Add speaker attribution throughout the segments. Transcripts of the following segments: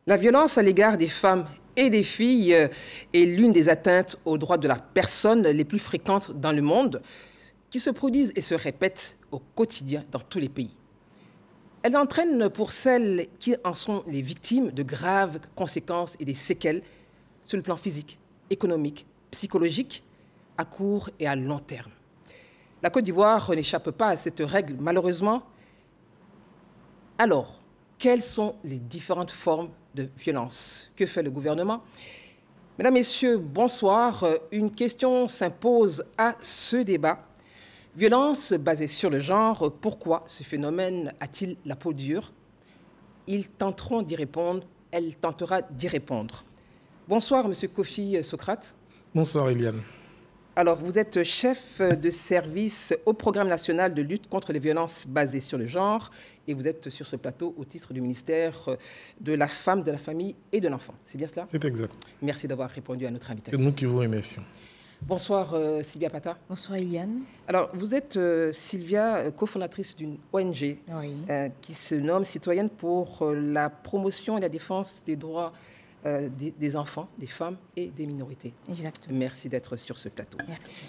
Speaker 1: La violence à l'égard des femmes et des filles est l'une des atteintes aux droits de la personne les plus fréquentes dans le monde, qui se produisent et se répètent au quotidien dans tous les pays. Elle entraîne pour celles qui en sont les victimes de graves conséquences et des séquelles sur le plan physique, économique, psychologique, à court et à long terme. La Côte d'Ivoire n'échappe pas à cette règle, malheureusement. Alors, quelles sont les différentes formes de violence? Que fait le gouvernement? Mesdames, Messieurs, bonsoir. Une question s'impose à ce débat. Violence basée sur le genre, pourquoi ce phénomène a-t-il la peau dure? Ils tenteront d'y répondre, elle tentera d'y répondre. Bonsoir, Monsieur Kofi Socrate.
Speaker 2: Bonsoir, Eliane.
Speaker 1: Alors, vous êtes chef de service au Programme national de lutte contre les violences basées sur le genre et vous êtes sur ce plateau au titre du ministère de la Femme, de la Famille et de l'Enfant. C'est bien cela?
Speaker 2: C'est exact.
Speaker 1: Merci d'avoir répondu à notre invitation.
Speaker 2: C'est nous qui vous remercions.
Speaker 1: Bonsoir, Sylvia Pata.
Speaker 3: Bonsoir, Eliane.
Speaker 1: Alors, vous êtes, Sylvia, cofondatrice d'une ONG qui se nomme Citoyenne pour la promotion et la défense des droits des enfants, des femmes et des minorités.
Speaker 3: Exactement.
Speaker 1: Merci d'être sur ce plateau.
Speaker 3: Merci.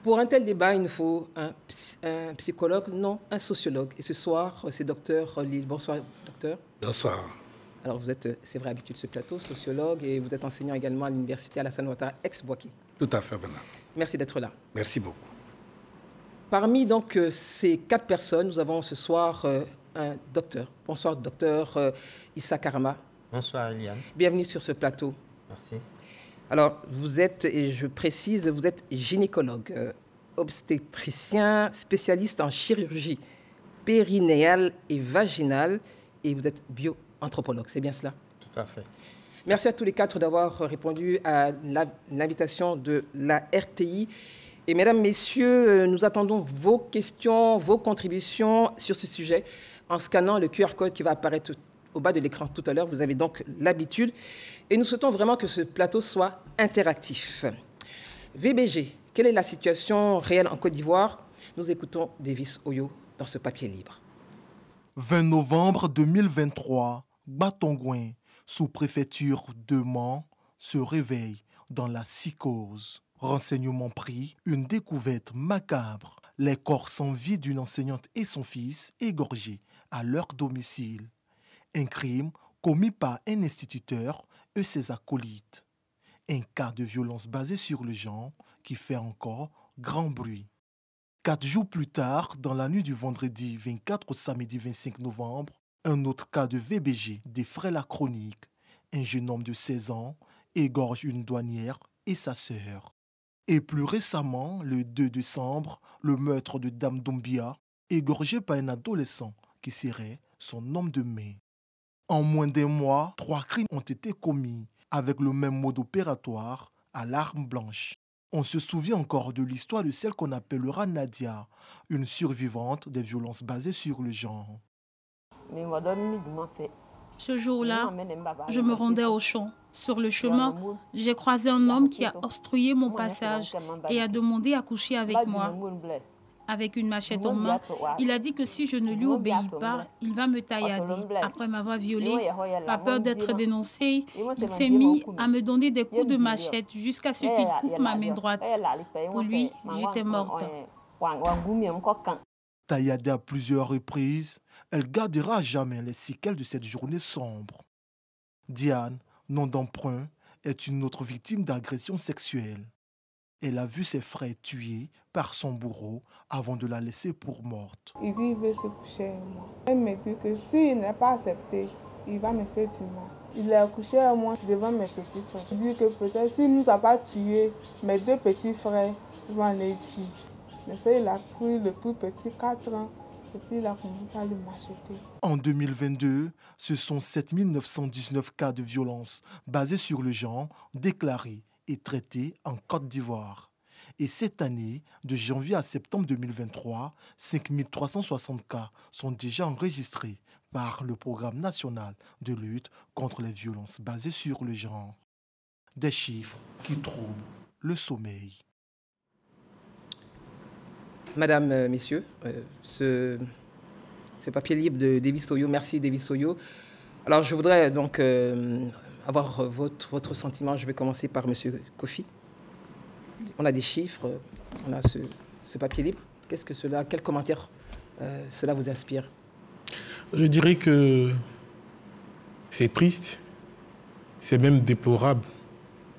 Speaker 1: Pour un tel débat, il nous faut un psychologue, non, un sociologue. Et ce soir, c'est docteur Lille. Bonsoir, docteur.
Speaker 4: Bonsoir.
Speaker 1: Alors, vous êtes, c'est vrai, habitué de ce plateau, sociologue, et vous êtes enseignant également à l'université Alassane Ouattara, ex-Bouaké.
Speaker 4: Tout à fait, Bernard.
Speaker 1: Merci d'être là.
Speaker 4: Merci beaucoup.
Speaker 1: Parmi donc ces 4 personnes, nous avons ce soir un docteur. Bonsoir, docteur Issa Karama.
Speaker 5: Bonsoir, Eliane.
Speaker 1: Bienvenue sur ce plateau.
Speaker 5: Merci.
Speaker 1: Alors, vous êtes, et je précise, vous êtes gynécologue, obstétricien, spécialiste en chirurgie périnéale et vaginale, et vous êtes bio-anthropologue, c'est bien cela?
Speaker 5: Tout à fait.
Speaker 1: Merci à tous les 4 d'avoir répondu à l'invitation de la RTI. Et mesdames, messieurs, nous attendons vos questions, vos contributions sur ce sujet en scannant le QR code qui va apparaître au bas de l'écran tout à l'heure. Vous avez donc l'habitude. Et nous souhaitons vraiment que ce plateau soit interactif. VBG, quelle est la situation réelle en Côte d'Ivoire? Nous écoutons Davis Oyo dans ce papier libre.
Speaker 6: 20 novembre 2023, Batongouin, sous-préfecture de Mans, se réveille dans la psychose. Renseignement pris, une découverte macabre. Les corps sans vie d'une enseignante et son fils égorgés à leur domicile. Un crime commis par un instituteur et ses acolytes. Un cas de violence basé sur le genre qui fait encore grand bruit. 4 jours plus tard, dans la nuit du vendredi 24 au samedi 25 novembre, un autre cas de VBG défraie la chronique. Un jeune homme de 16 ans égorge une douanière et sa sœur. Et plus récemment, le 2 décembre, le meurtre de Dame Doumbia, égorgé par un adolescent qui serait son homme de main. En moins d'un mois, 3 crimes ont été commis avec le même mode opératoire à l'arme blanche. On se souvient encore de l'histoire de celle qu'on appellera Nadia, une survivante des violences basées sur le genre.
Speaker 7: Ce jour-là, je me rendais au champ. Sur le chemin, j'ai croisé un homme qui a obstrué mon passage et a demandé à coucher avec moi. Avec une machette en main, il a dit que si je ne lui obéis pas, il va me taillader. Après m'avoir violée, pas peur d'être dénoncé, il s'est mis à me donner des coups de machette jusqu'à ce qu'il coupe ma main droite. Pour lui, j'étais morte.
Speaker 6: Tailladée à plusieurs reprises, elle gardera à jamais les séquelles de cette journée sombre. Diane, nom d'emprunt, est une autre victime d'agression sexuelle. Elle a vu ses frères tués par son bourreau avant de la laisser pour morte.
Speaker 8: Il dit qu'il veut se coucher avec moi. Elle me dit que s'il n'est pas accepté, il va me faire du mal. Il est couché avec moi devant mes petits frères. Il dit que peut-être s'il ne nous a pas tués, mes 2 petits frères vont les tuer. Mais ça, il a pris le plus petit 4 ans et puis il a commencé à le macheter.
Speaker 6: En 2022, ce sont 7919 cas de violence basés sur le genre déclarés et traités en Côte d'Ivoire. Et cette année, de janvier à septembre 2023, 5360 cas sont déjà enregistrés par le Programme national de lutte contre les violences basées sur le genre. Des chiffres qui troublent le sommeil.
Speaker 1: Madame, messieurs, ce papier libre de Davis Oyo, merci Davis Oyo, Alors, je voudrais donc avoir votre sentiment. Je vais commencer par M. Kofi. On a des chiffres, on a ce papier libre. Quel commentaire cela vous inspire?
Speaker 2: Je dirais que c'est triste, c'est même déplorable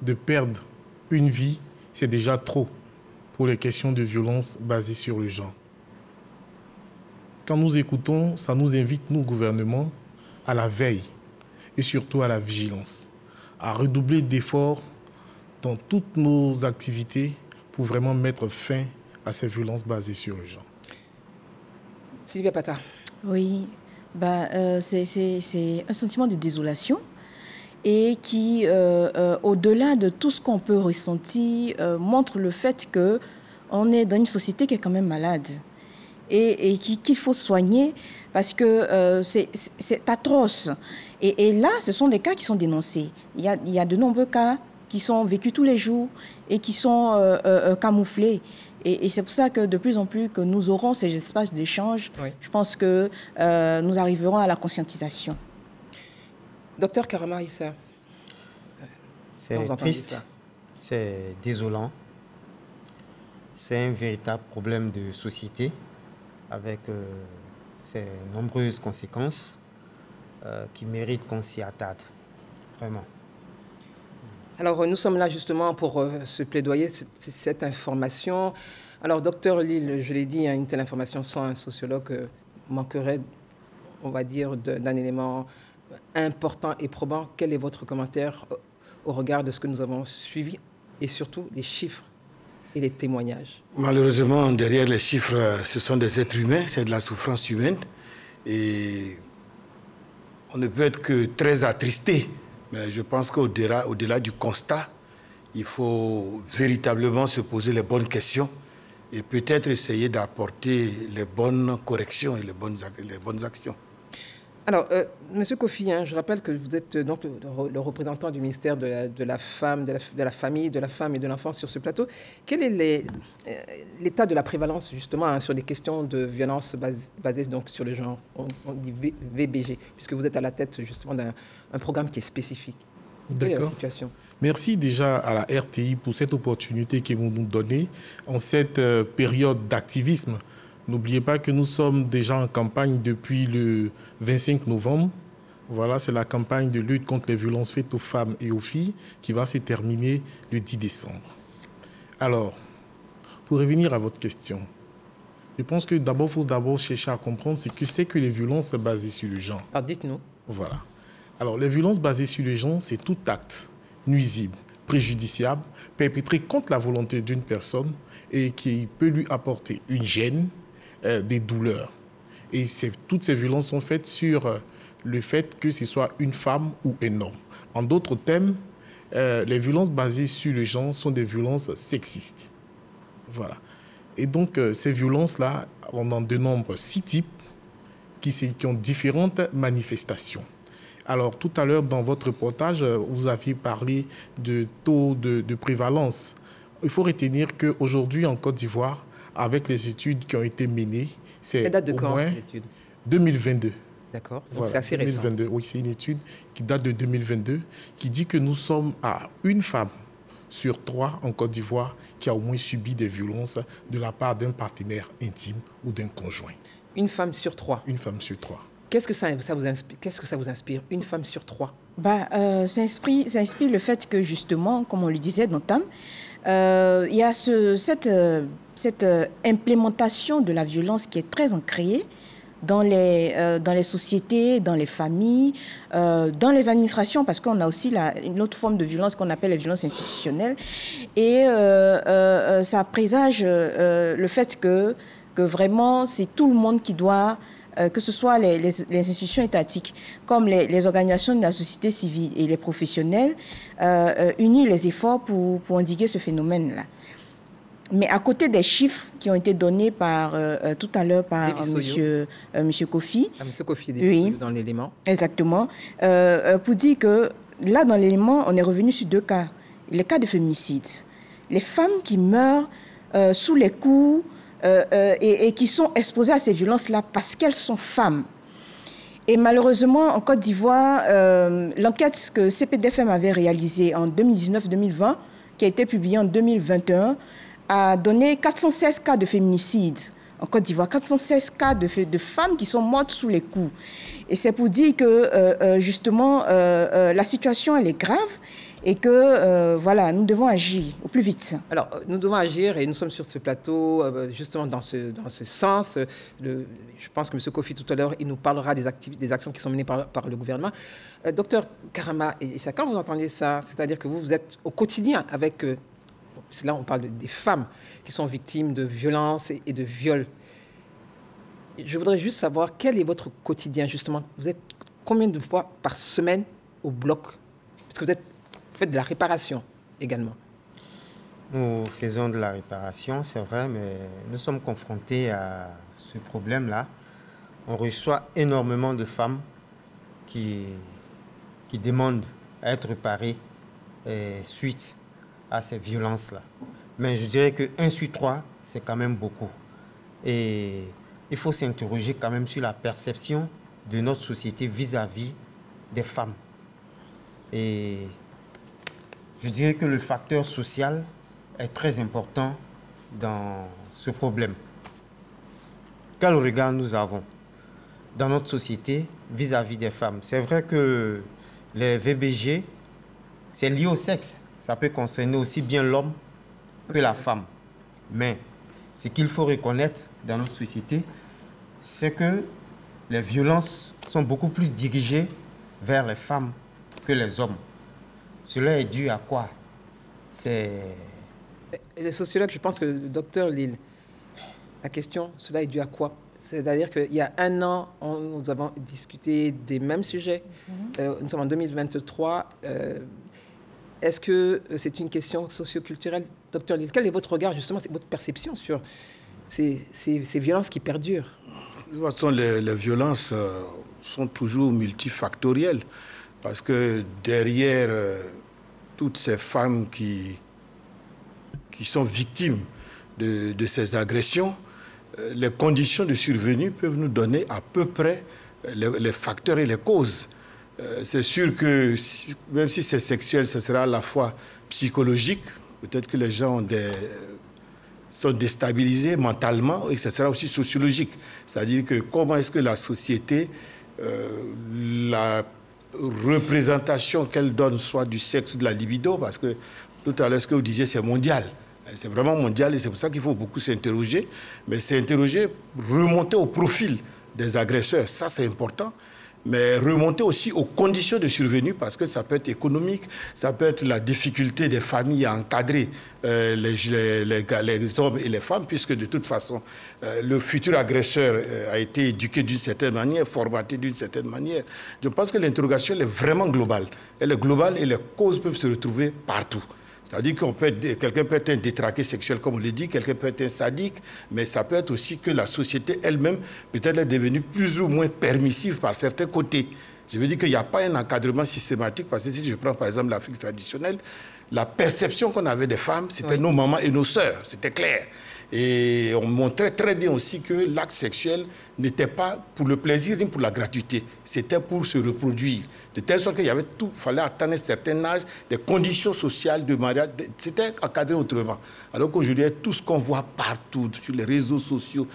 Speaker 2: de perdre une vie. C'est déjà trop pour les questions de violence basées sur le genre. Quand nous écoutons, ça nous invite, nous, gouvernements, à la veille et surtout à la vigilance, à redoubler d'efforts dans toutes nos activités pour vraiment mettre fin à ces violences basées sur le genre.
Speaker 1: Sylvia Pata.
Speaker 3: Oui, c'est un sentiment de désolation et qui, au-delà de tout ce qu'on peut ressentir, montre le fait qu'on est dans une société qui est quand même malade et qu'il faut soigner parce que c'est atroce. Et là, ce sont des cas qui sont dénoncés. Il y a de nombreux cas qui sont vécus tous les jours et qui sont camouflés. Et c'est pour ça que de plus en plus que nous aurons ces espaces d'échange, oui. Je pense que nous arriverons à la conscientisation.
Speaker 1: Docteur Karama Issa.
Speaker 4: C'est triste, c'est désolant. C'est un véritable problème de société avec ses nombreuses conséquences qui méritent qu'on s'y attarde, vraiment.
Speaker 1: Alors, nous sommes là justement pour ce plaidoyer, cette information. Alors, docteur Lille, je l'ai dit, une telle information sans un sociologue manquerait, on va dire, d'un élément important et probant. Quel est votre commentaire au regard de ce que nous avons suivi et surtout les chiffres et les témoignages?
Speaker 5: Malheureusement, derrière les chiffres, ce sont des êtres humains, c'est de la souffrance humaine. Et on ne peut être que très attristé. Mais je pense qu'au-delà du constat, il faut véritablement se poser les bonnes questions et peut-être essayer d'apporter les bonnes corrections et les bonnes actions.
Speaker 1: Alors, Monsieur Kofi, je rappelle que vous êtes donc le représentant du ministère de la Femme, de la Famille, de la Femme et de l'Enfance sur ce plateau. Quel est l'état de la prévalence, justement, sur les questions de violence basées donc, sur le genre, on dit VBG, puisque vous êtes à la tête, justement, d'un programme qui est spécifique. Quelle est la situation?
Speaker 2: Merci déjà à la RTI pour cette opportunité que vous nous donnez en cette période d'activisme. N'oubliez pas que nous sommes déjà en campagne depuis le 25 novembre. Voilà, c'est la campagne de lutte contre les violences faites aux femmes et aux filles qui va se terminer le 10 décembre. Alors, pour revenir à votre question, je pense que d'abord, il faut chercher à comprendre ce que c'est que les violences basées sur le genre.
Speaker 1: Alors, dites-nous.
Speaker 2: Voilà. Alors, les violences basées sur le genre, c'est tout acte nuisible, préjudiciable, perpétré contre la volonté d'une personne et qui peut lui apporter une gêne, des douleurs. Et toutes ces violences sont faites sur le fait que ce soit une femme ou un homme. En d'autres termes, les violences basées sur le genre sont des violences sexistes. Voilà. Et donc, ces violences-là, on en dénombre 6 types qui ont différentes manifestations. Alors, tout à l'heure, dans votre reportage, vous aviez parlé de taux de prévalence. Il faut retenir qu'aujourd'hui, en Côte d'Ivoire, avec les études qui ont été menées, c'est
Speaker 1: date de
Speaker 2: au
Speaker 1: quand,
Speaker 2: moins
Speaker 1: cette étude?
Speaker 2: 2022.
Speaker 1: D'accord, donc
Speaker 2: voilà,
Speaker 1: c'est assez
Speaker 2: 2022.
Speaker 1: récent.
Speaker 2: Oui, c'est une étude qui date de 2022, qui dit que nous sommes à une femme sur 3 en Côte d'Ivoire qui a au moins subi des violences de la part d'un partenaire intime ou d'un conjoint.
Speaker 1: Une femme sur 3.
Speaker 2: Une femme sur 3.
Speaker 1: Qu'est-ce que ça vous inspire, une femme sur 3?
Speaker 3: Ça inspire le fait que, justement, comme on le disait dans Tam, il y a cette implémentation de la violence qui est très ancrée dans les sociétés, dans les familles, dans les administrations, parce qu'on a aussi une autre forme de violence qu'on appelle la violence institutionnelle. Et ça présage le fait que vraiment, c'est tout le monde qui doit, que ce soit les institutions étatiques, comme les organisations de la société civile et les professionnels, unir les efforts pour endiguer ce phénomène-là. Mais à côté des chiffres qui ont été donnés tout à l'heure par monsieur Kofi.
Speaker 1: Monsieur Kofi,
Speaker 3: oui,
Speaker 1: dans l'élément.
Speaker 3: Exactement. Pour dire que là, dans l'élément, on est revenu sur 2 cas. Les cas de féminicide. Les femmes qui meurent sous les coups et qui sont exposées à ces violences-là parce qu'elles sont femmes. Et malheureusement, en Côte d'Ivoire, l'enquête que CPDFM avait réalisée en 2019-2020, qui a été publiée en 2021, a donné 416 cas de féminicide en Côte d'Ivoire, 416 cas de femmes qui sont mortes sous les coups. Et c'est pour dire que, justement, la situation, elle est grave et que, voilà, nous devons agir au plus vite.
Speaker 1: Alors, nous devons agir et nous sommes sur ce plateau, justement, dans ce sens. Je pense que M. Kofi, tout à l'heure, il nous parlera des actions qui sont menées par le gouvernement. Docteur Karama, et c'est quand vous entendez ça, c'est-à-dire que vous êtes au quotidien avec... parce que là, on parle des femmes qui sont victimes de violences et de viols. Je voudrais juste savoir quel est votre quotidien, justement. Vous êtes combien de fois par semaine au bloc? Parce que vous faites de la réparation également.
Speaker 4: Nous faisons de la réparation, c'est vrai, mais nous sommes confrontés à ce problème-là. On reçoit énormément de femmes qui demandent à être réparées suite à ces violences-là. Mais je dirais que 1 sur 3, c'est quand même beaucoup. Et il faut s'interroger quand même sur la perception de notre société vis-à-vis des femmes. Et je dirais que le facteur social est très important dans ce problème. Quel regard nous avons dans notre société vis-à-vis des femmes? C'est vrai que les VBG, c'est lié au sexe. Ça peut concerner aussi bien l'homme que la femme. Mais ce qu'il faut reconnaître dans notre société, c'est que les violences sont beaucoup plus dirigées vers les femmes que les hommes. Cela est dû à quoi?
Speaker 1: Le sociologue, je pense que le docteur Lille, la question, cela est dû à quoi? C'est-à-dire qu'il y a un an, nous avons discuté des mêmes sujets. Nous sommes en 2023. Est-ce que c'est une question socio-culturelle, docteur Lille? Quel est votre regard, justement, c'est votre perception sur ces violences qui perdurent?
Speaker 5: De toute façon, les violences sont toujours multifactorielles parce que derrière toutes ces femmes qui sont victimes de ces agressions, les conditions de survenue peuvent nous donner à peu près les facteurs et les causes. C'est sûr que même si c'est sexuel, ce sera à la fois psychologique. Peut-être que les gens sont déstabilisés mentalement et ce sera aussi sociologique. C'est-à-dire que comment est-ce que la société, la représentation qu'elle donne, soit du sexe ou de la libido, parce que tout à l'heure, ce que vous disiez, c'est mondial. C'est vraiment mondial et c'est pour ça qu'il faut beaucoup s'interroger. Mais s'interroger, remonter au profil des agresseurs, ça c'est important. Mais remonter aussi aux conditions de survenue, parce que ça peut être économique, ça peut être la difficulté des familles à encadrer les hommes et les femmes, puisque de toute façon, le futur agresseur a été éduqué d'une certaine manière, formaté d'une certaine manière. Je pense que l'interrogation elle est vraiment globale. Elle est globale et les causes peuvent se retrouver partout. C'est-à-dire que quelqu'un peut être un détraqué sexuel, comme on le dit, quelqu'un peut être un sadique, mais ça peut être aussi que la société elle-même peut-être est devenue plus ou moins permissive par certains côtés. Je veux dire qu'il n'y a pas un encadrement systématique, parce que si je prends par exemple l'Afrique traditionnelle, la perception qu'on avait des femmes, c'était nos mamans et nos sœurs, c'était clair. Et on montrait très bien aussi que l'acte sexuel n'était pas pour le plaisir ni pour la gratuité, c'était pour se reproduire. De telle sorte qu'il y avait tout, il fallait atteindre un certain âge, des conditions sociales de mariage, c'était encadré autrement. Alors qu'aujourd'hui, tout ce qu'on voit partout, sur les réseaux sociaux,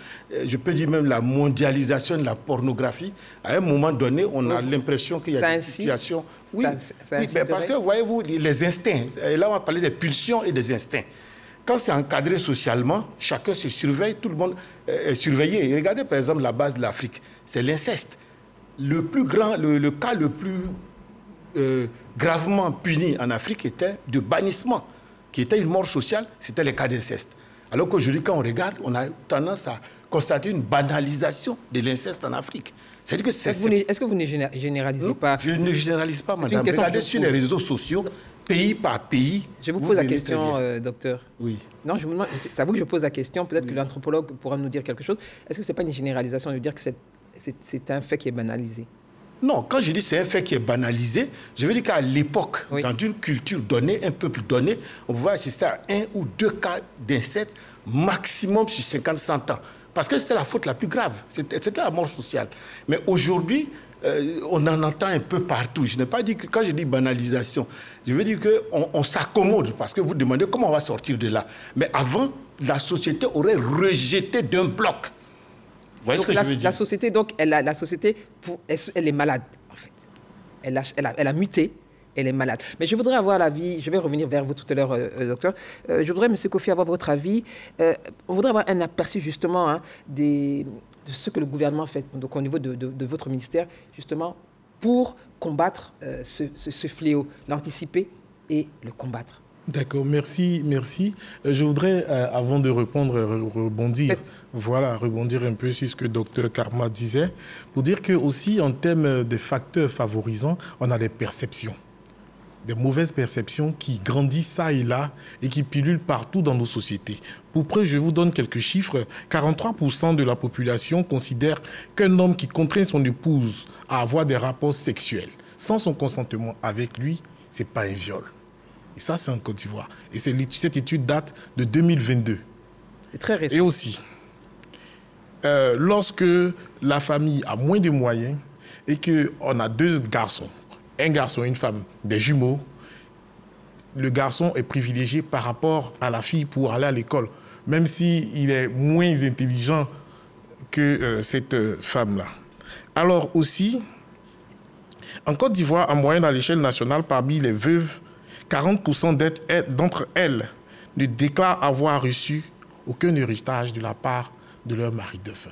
Speaker 5: je peux dire même la mondialisation de la pornographie, à un moment donné, on a l'impression qu'il y a des situations... Oui, oui, mais parce que, voyez-vous, les instincts, et là on va parler des pulsions et des instincts. Quand c'est encadré socialement, chacun se surveille, tout le monde est surveillé. Et regardez par exemple la base de l'Afrique, c'est l'inceste. Le plus grand, le cas le plus gravement puni en Afrique était de bannissement, qui était une mort sociale, c'était le cas d'inceste. Alors qu'aujourd'hui, quand on regarde, on a tendance à constater une banalisation de l'inceste en Afrique. C'est-à-dire que
Speaker 1: est-ce que vous ne généralisez pas?
Speaker 5: Je ne généralise pas, madame. Regardez sur les réseaux sociaux, pays par pays.
Speaker 1: Je vous pose la question, docteur.
Speaker 5: Oui.
Speaker 1: Non, je vous demande, c'est à vous que je pose la question. Peut-être que l'anthropologue pourra nous dire quelque chose. Est-ce que ce n'est pas une généralisation de dire que c'est un fait qui est banalisé?
Speaker 5: Non, quand je dis c'est un fait qui est banalisé, je veux dire qu'à l'époque, dans une culture donnée, un peuple donné, on pouvait assister à 1 ou 2 cas d'inceste maximum sur 50-100 ans. Parce que c'était la faute la plus grave. C'était la mort sociale. Mais aujourd'hui, on en entend un peu partout. Je n'ai pas dit que, quand je dis banalisation, je veux dire qu'on s'accommode, parce que vous demandez comment on va sortir de là. Mais avant, la société aurait rejeté d'un bloc. Vous voyez ce que je veux dire?
Speaker 1: La société, donc, elle est malade, en fait. Elle a muté. Elle est malade. Mais je voudrais avoir l'avis, je vais revenir vers vous tout à l'heure, docteur. Je voudrais, M. Kofi, avoir votre avis. On voudrait avoir un aperçu, justement, hein, de ce que le gouvernement fait, donc au niveau de votre ministère, justement, pour combattre ce fléau, l'anticiper et le combattre.
Speaker 2: D'accord, merci. Je voudrais, avant de répondre, rebondir un peu sur ce que Dr Karma disait, pour dire que aussi, en termes de facteurs favorisants, on a des perceptions. Des mauvaises perceptions qui grandissent ça et là et qui pullulent partout dans nos sociétés. Pour preuve, je vous donne quelques chiffres. 43% de la population considère qu'un homme qui contraint son épouse à avoir des rapports sexuels sans son consentement avec lui, ce n'est pas un viol. Et ça, c'est en Côte d'Ivoire. Et cette étude date de 2022.
Speaker 1: C'est très récent.
Speaker 2: Et aussi, lorsque la famille a moins de moyens et qu'on a 2 garçons, un garçon et une femme, des jumeaux, le garçon est privilégié par rapport à la fille pour aller à l'école, même s'il est moins intelligent que cette femme-là. Alors aussi, en Côte d'Ivoire, en moyenne à l'échelle nationale, parmi les veuves, 40% d'entre elles ne déclarent avoir reçu aucun héritage de la part de leur mari défunt.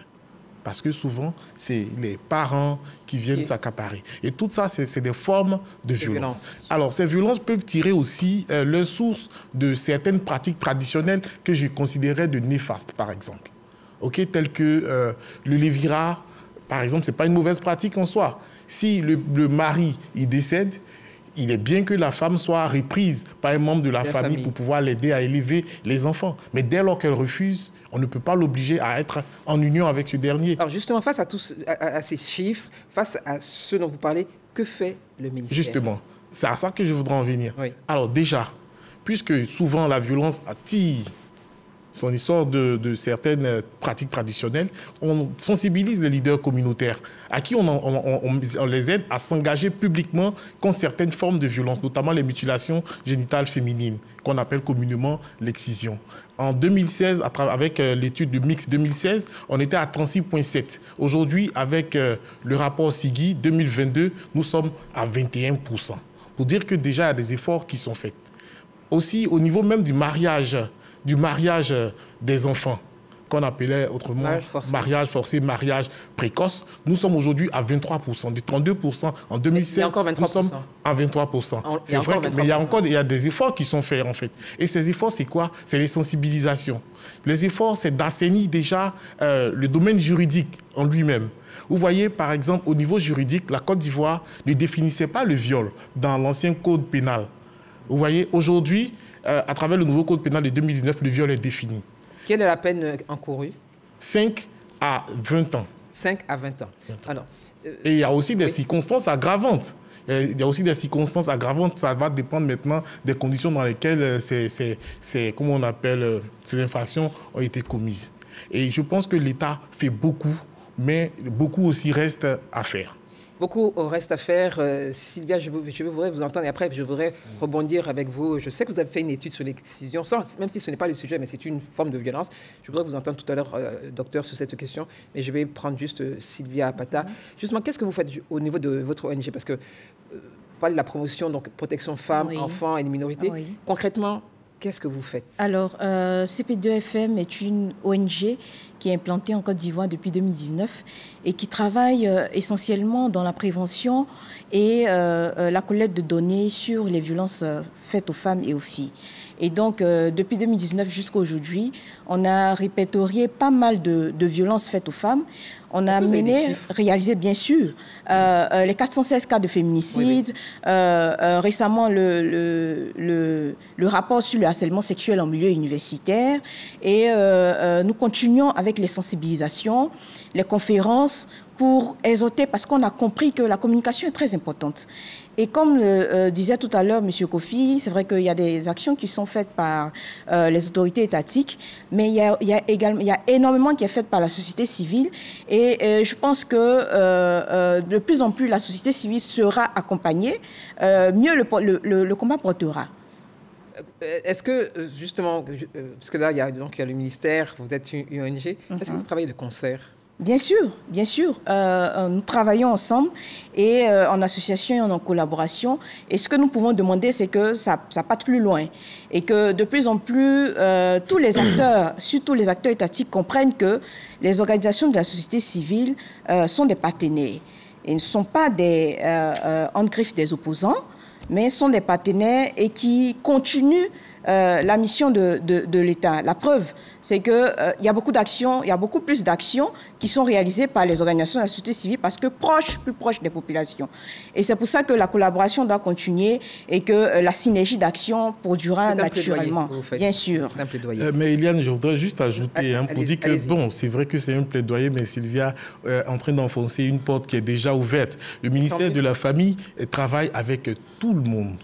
Speaker 2: Parce que souvent, c'est les parents qui viennent s'accaparer. Et tout ça, c'est des formes de violence. Alors, ces violences peuvent tirer aussi leur source de certaines pratiques traditionnelles que je considérais de néfastes, par exemple. Telles que le lévira, par exemple, ce n'est pas une mauvaise pratique en soi. Si le mari il décède, il est bien que la femme soit reprise par un membre de la famille pour pouvoir l'aider à élever les enfants. Mais dès lors qu'elle refuse, on ne peut pas l'obliger à être en union avec ce dernier.
Speaker 1: Alors justement, face à ces chiffres, face à ce dont vous parlez, que fait le ministère? Justement,
Speaker 2: c'est à ça que je voudrais en venir.
Speaker 1: Oui.
Speaker 2: Alors déjà, puisque souvent la violence attire son histoire de certaines pratiques traditionnelles, on sensibilise les leaders communautaires à qui on les aide à s'engager publiquement contre certaines formes de violence, notamment les mutilations génitales féminines, qu'on appelle communément l'excision. En 2016, avec l'étude de Mix 2016, on était à 36,7. Aujourd'hui, avec le rapport SIGI 2022, nous sommes à 21%. Pour dire que déjà, il y a des efforts qui sont faits. Aussi, au niveau même du mariage des enfants, qu'on appelait autrement mariage forcé, mariage précoce, nous sommes aujourd'hui à 23%. De 32% en 2016, nous sommes à 23%. C'est vrai, mais il y a des efforts qui sont faits, en fait. Et ces efforts, c'est quoi? C'est les sensibilisations. Les efforts, c'est d'assainir déjà le domaine juridique en lui-même. Vous voyez, par exemple, au niveau juridique, la Côte d'Ivoire ne définissait pas le viol dans l'ancien code pénal. Vous voyez, aujourd'hui, à travers le nouveau code pénal de 2019, le viol est défini.
Speaker 1: Quelle est la peine encourue?
Speaker 2: 5 à 20 ans.
Speaker 1: 5 à 20 ans. Alors,
Speaker 2: et il y a aussi des circonstances aggravantes. Il y a aussi des circonstances aggravantes. Ça va dépendre maintenant des conditions dans lesquelles comment on appelle, ces infractions ont été commises. Et je pense que l'État fait beaucoup, mais beaucoup aussi reste à faire.
Speaker 1: Beaucoup reste à faire. Sylvia, je voudrais vous entendre et après, je voudrais rebondir avec vous. Je sais que vous avez fait une étude sur l'excision, même si ce n'est pas le sujet, mais c'est une forme de violence. Je voudrais vous entendre tout à l'heure, docteur, sur cette question, mais je vais prendre juste Sylvia Apata. Justement, qu'est-ce que vous faites au niveau de votre ONG? Parce que vous parlez de la promotion, donc protection femmes, enfants et des minorités. Concrètement, qu'est-ce que vous faites?
Speaker 3: Alors, CP2FM est une ONG qui est implantée en Côte d'Ivoire depuis 2019 et qui travaille essentiellement dans la prévention et la collecte de données sur les violences faites aux femmes et aux filles. Et donc, depuis 2019 jusqu'à aujourd'hui, on a répertorié pas mal de violences faites aux femmes. On a réalisé, bien sûr, les 416 cas de féminicide, récemment le rapport sur le harcèlement sexuel en milieu universitaire. Et nous continuons avec les sensibilisations, les conférences, pour exhorter, parce qu'on a compris que la communication est très importante. Et comme disait tout à l'heure M. Kofi, c'est vrai qu'il y a des actions qui sont faites par les autorités étatiques, mais il y a énormément qui est fait par la société civile. Et je pense que de plus en plus, la société civile sera accompagnée, mieux le combat portera.
Speaker 1: Est-ce que, justement, parce que là, il y a le ministère, vous êtes une ONG, est-ce que vous travaillez de concert?
Speaker 3: Bien sûr, bien sûr. Nous travaillons ensemble et en association et en collaboration. Et ce que nous pouvons demander, c'est que ça parte plus loin et que de plus en plus, tous les acteurs, surtout les acteurs étatiques, comprennent que les organisations de la société civile sont des partenaires. Ils ne sont pas des en griffe des opposants, mais sont des partenaires et qui continuent la mission de l'État. La preuve, c'est qu'il y a beaucoup d'actions, il y a beaucoup plus d'actions qui sont réalisées par les organisations de la société civile parce que plus proches des populations. Et c'est pour ça que la collaboration doit continuer et que la synergie d'action produira naturellement. Bien sûr.
Speaker 2: Mais Eliane, je voudrais juste ajouter pour dire que, bon, c'est vrai que c'est un plaidoyer, mais Sylvia est en train d'enfoncer une porte qui est déjà ouverte. Le ministère de la Famille travaille avec tout le monde.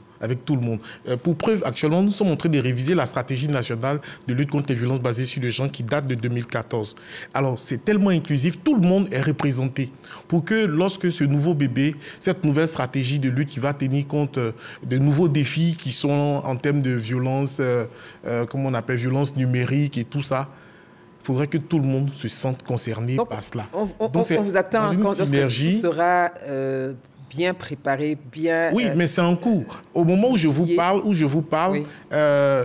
Speaker 2: Pour preuve, actuellement, nous sommes en train de réviser la stratégie nationale de lutte contre les violences basées sur le genre qui date de 2014. Alors, c'est tellement inclusif, tout le monde est représenté pour que lorsque ce nouveau bébé, cette nouvelle stratégie de lutte qui va tenir compte de nouveaux défis qui sont en termes de violence, comment on appelle, violence numérique et tout ça, il faudrait que tout le monde se sente concerné par cela.
Speaker 1: Donc, on vous attend quand synergie sera bien préparé, bien...
Speaker 2: Oui, mais c'est en cours. Au moment où je vous parle, oui.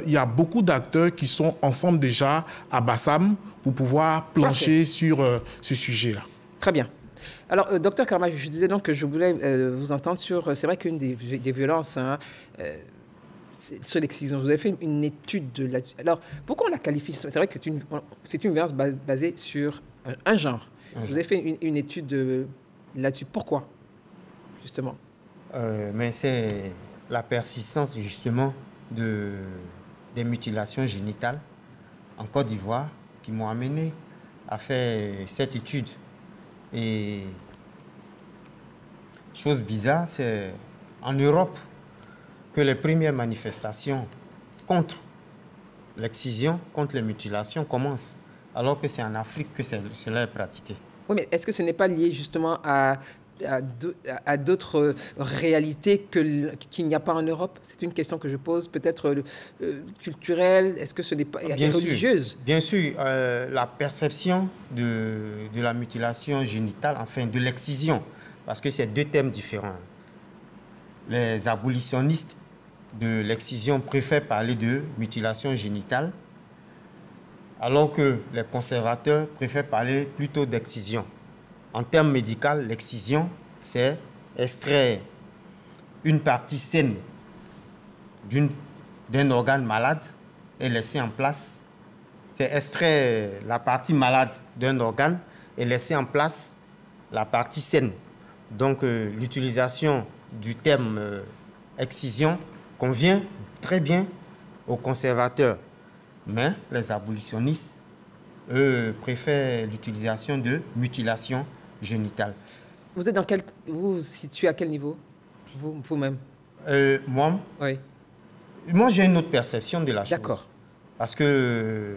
Speaker 2: Il y a beaucoup d'acteurs qui sont ensemble déjà à Bassam pour pouvoir plancher sur ce sujet-là.
Speaker 1: Très bien. Alors, docteur Karma, je disais donc que je voulais vous entendre sur... C'est vrai qu'une des violences... sur l'excision. Vous avez fait une étude là-dessus. Alors, pourquoi on la qualifie? C'est vrai que c'est une violence basée sur un genre. Vous avez fait une étude là-dessus. Pourquoi, justement?
Speaker 4: Mais c'est la persistance, justement, des mutilations génitales en Côte d'Ivoire qui m'ont amené à faire cette étude. Et chose bizarre, c'est en Europe que les premières manifestations contre l'excision, contre les mutilations commencent, alors que c'est en Afrique que cela est pratiqué.
Speaker 1: Oui, mais est-ce que ce n'est pas lié justement à d'autres réalités qu'il n'y a pas en Europe? C'est une question que je pose, peut-être culturelle. Est-ce que ce n'est pas religieuse?
Speaker 4: Bien sûr, la perception de la mutilation génitale, enfin de l'excision, parce que c'est deux thèmes différents. Les abolitionnistes de l'excision préfèrent parler de mutilation génitale, alors que les conservateurs préfèrent parler plutôt d'excision. En termes médicaux, l'excision, c'est extraire une partie saine d'un organe malade et laisser en place. C'est extraire la partie malade d'un organe et laisser en place la partie saine. Donc, l'utilisation du terme excision convient très bien aux conservateurs. Mais les abolitionnistes, eux, préfèrent l'utilisation de mutilation génitale.
Speaker 1: Vous êtes vous vous situez à quel niveau, vous-même?
Speaker 4: Moi,
Speaker 1: oui.
Speaker 4: Moi, j'ai une autre perception de la chose.
Speaker 1: D'accord.
Speaker 4: Parce que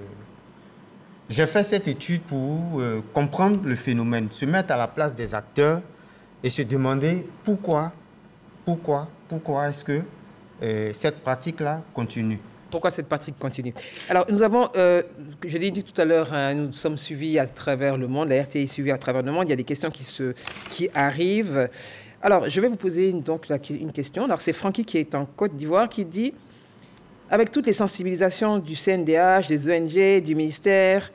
Speaker 4: j'ai fait cette étude pour comprendre le phénomène, se mettre à la place des acteurs et se demander pourquoi est-ce que cette pratique-là continue.
Speaker 1: Pourquoi cette pratique continue? Alors, nous avons, je l'ai dit tout à l'heure, hein, nous sommes suivis à travers le monde, la RTI est suivie à travers le monde, il y a des questions qui arrivent. Alors, je vais vous poser donc une question. Alors, c'est Francky qui est en Côte d'Ivoire qui dit, avec toutes les sensibilisations du CNDH, des ONG, du ministère,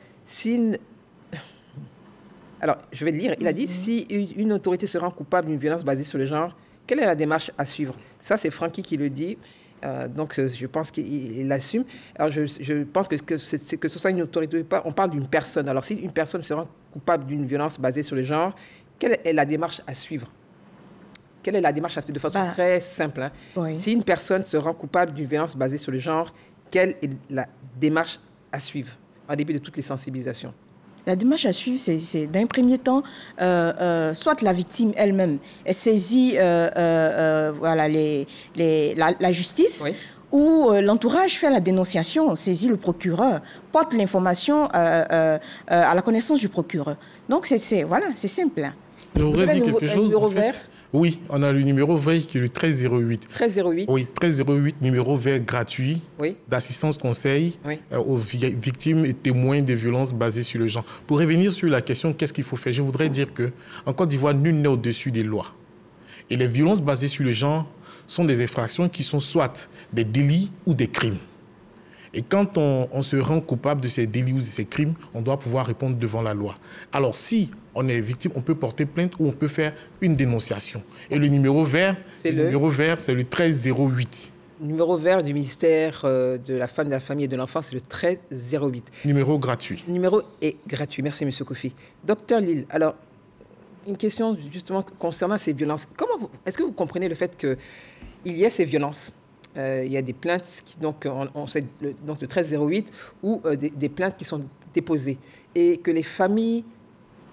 Speaker 1: alors, je vais le lire, il a dit, si une autorité se rend coupable d'une violence basée sur le genre, quelle est la démarche à suivre? Ça, c'est Francky qui le dit. Donc, je pense qu'il l'assume. Alors, je pense que ce soit une autorité, on parle d'une personne. Alors, si une personne se rend coupable d'une violence basée sur le genre, quelle est la démarche à suivre? Quelle est la démarche à suivre? De façon très simple. Hein. Oui. Si une personne se rend coupable d'une violence basée sur le genre, quelle est la démarche à suivre en début de toutes les sensibilisations?
Speaker 3: La démarche à suivre, c'est d'un premier temps, soit la victime elle-même saisit voilà, la justice, oui, ou l'entourage fait la dénonciation, saisit le procureur, porte l'information à la connaissance du procureur. Donc, voilà, c'est simple.
Speaker 2: Je voudrais dire quelque chose. En fait, oui, on a le numéro vert qui est le 1308.
Speaker 1: 1308.
Speaker 2: Oui, 1308, numéro vert gratuit,
Speaker 1: oui,
Speaker 2: d'assistance conseil,
Speaker 1: oui,
Speaker 2: aux victimes et témoins des violences basées sur le genre. Pour revenir sur la question qu'est-ce qu'il faut faire, je voudrais dire qu'en Côte d'Ivoire, nul n'est au-dessus des lois. Et les violences basées sur le genre sont des infractions qui sont soit des délits ou des crimes. Et quand on se rend coupable de ces délits ou de ces crimes, on doit pouvoir répondre devant la loi. Alors, si on est victime, on peut porter plainte ou on peut faire une dénonciation. Et le numéro vert, c'est le 1308.
Speaker 1: Le numéro vert du ministère de la Femme, de la Famille et de l'Enfant, c'est le 1308.
Speaker 2: Numéro gratuit.
Speaker 1: Le numéro est gratuit. Merci, M. Kofi. Docteur Lille, alors, une question justement concernant ces violences. Est-ce que vous comprenez le fait qu'il y ait ces violences? Il y a des plaintes qui, donc le 1308, ou des plaintes qui sont déposées et que les familles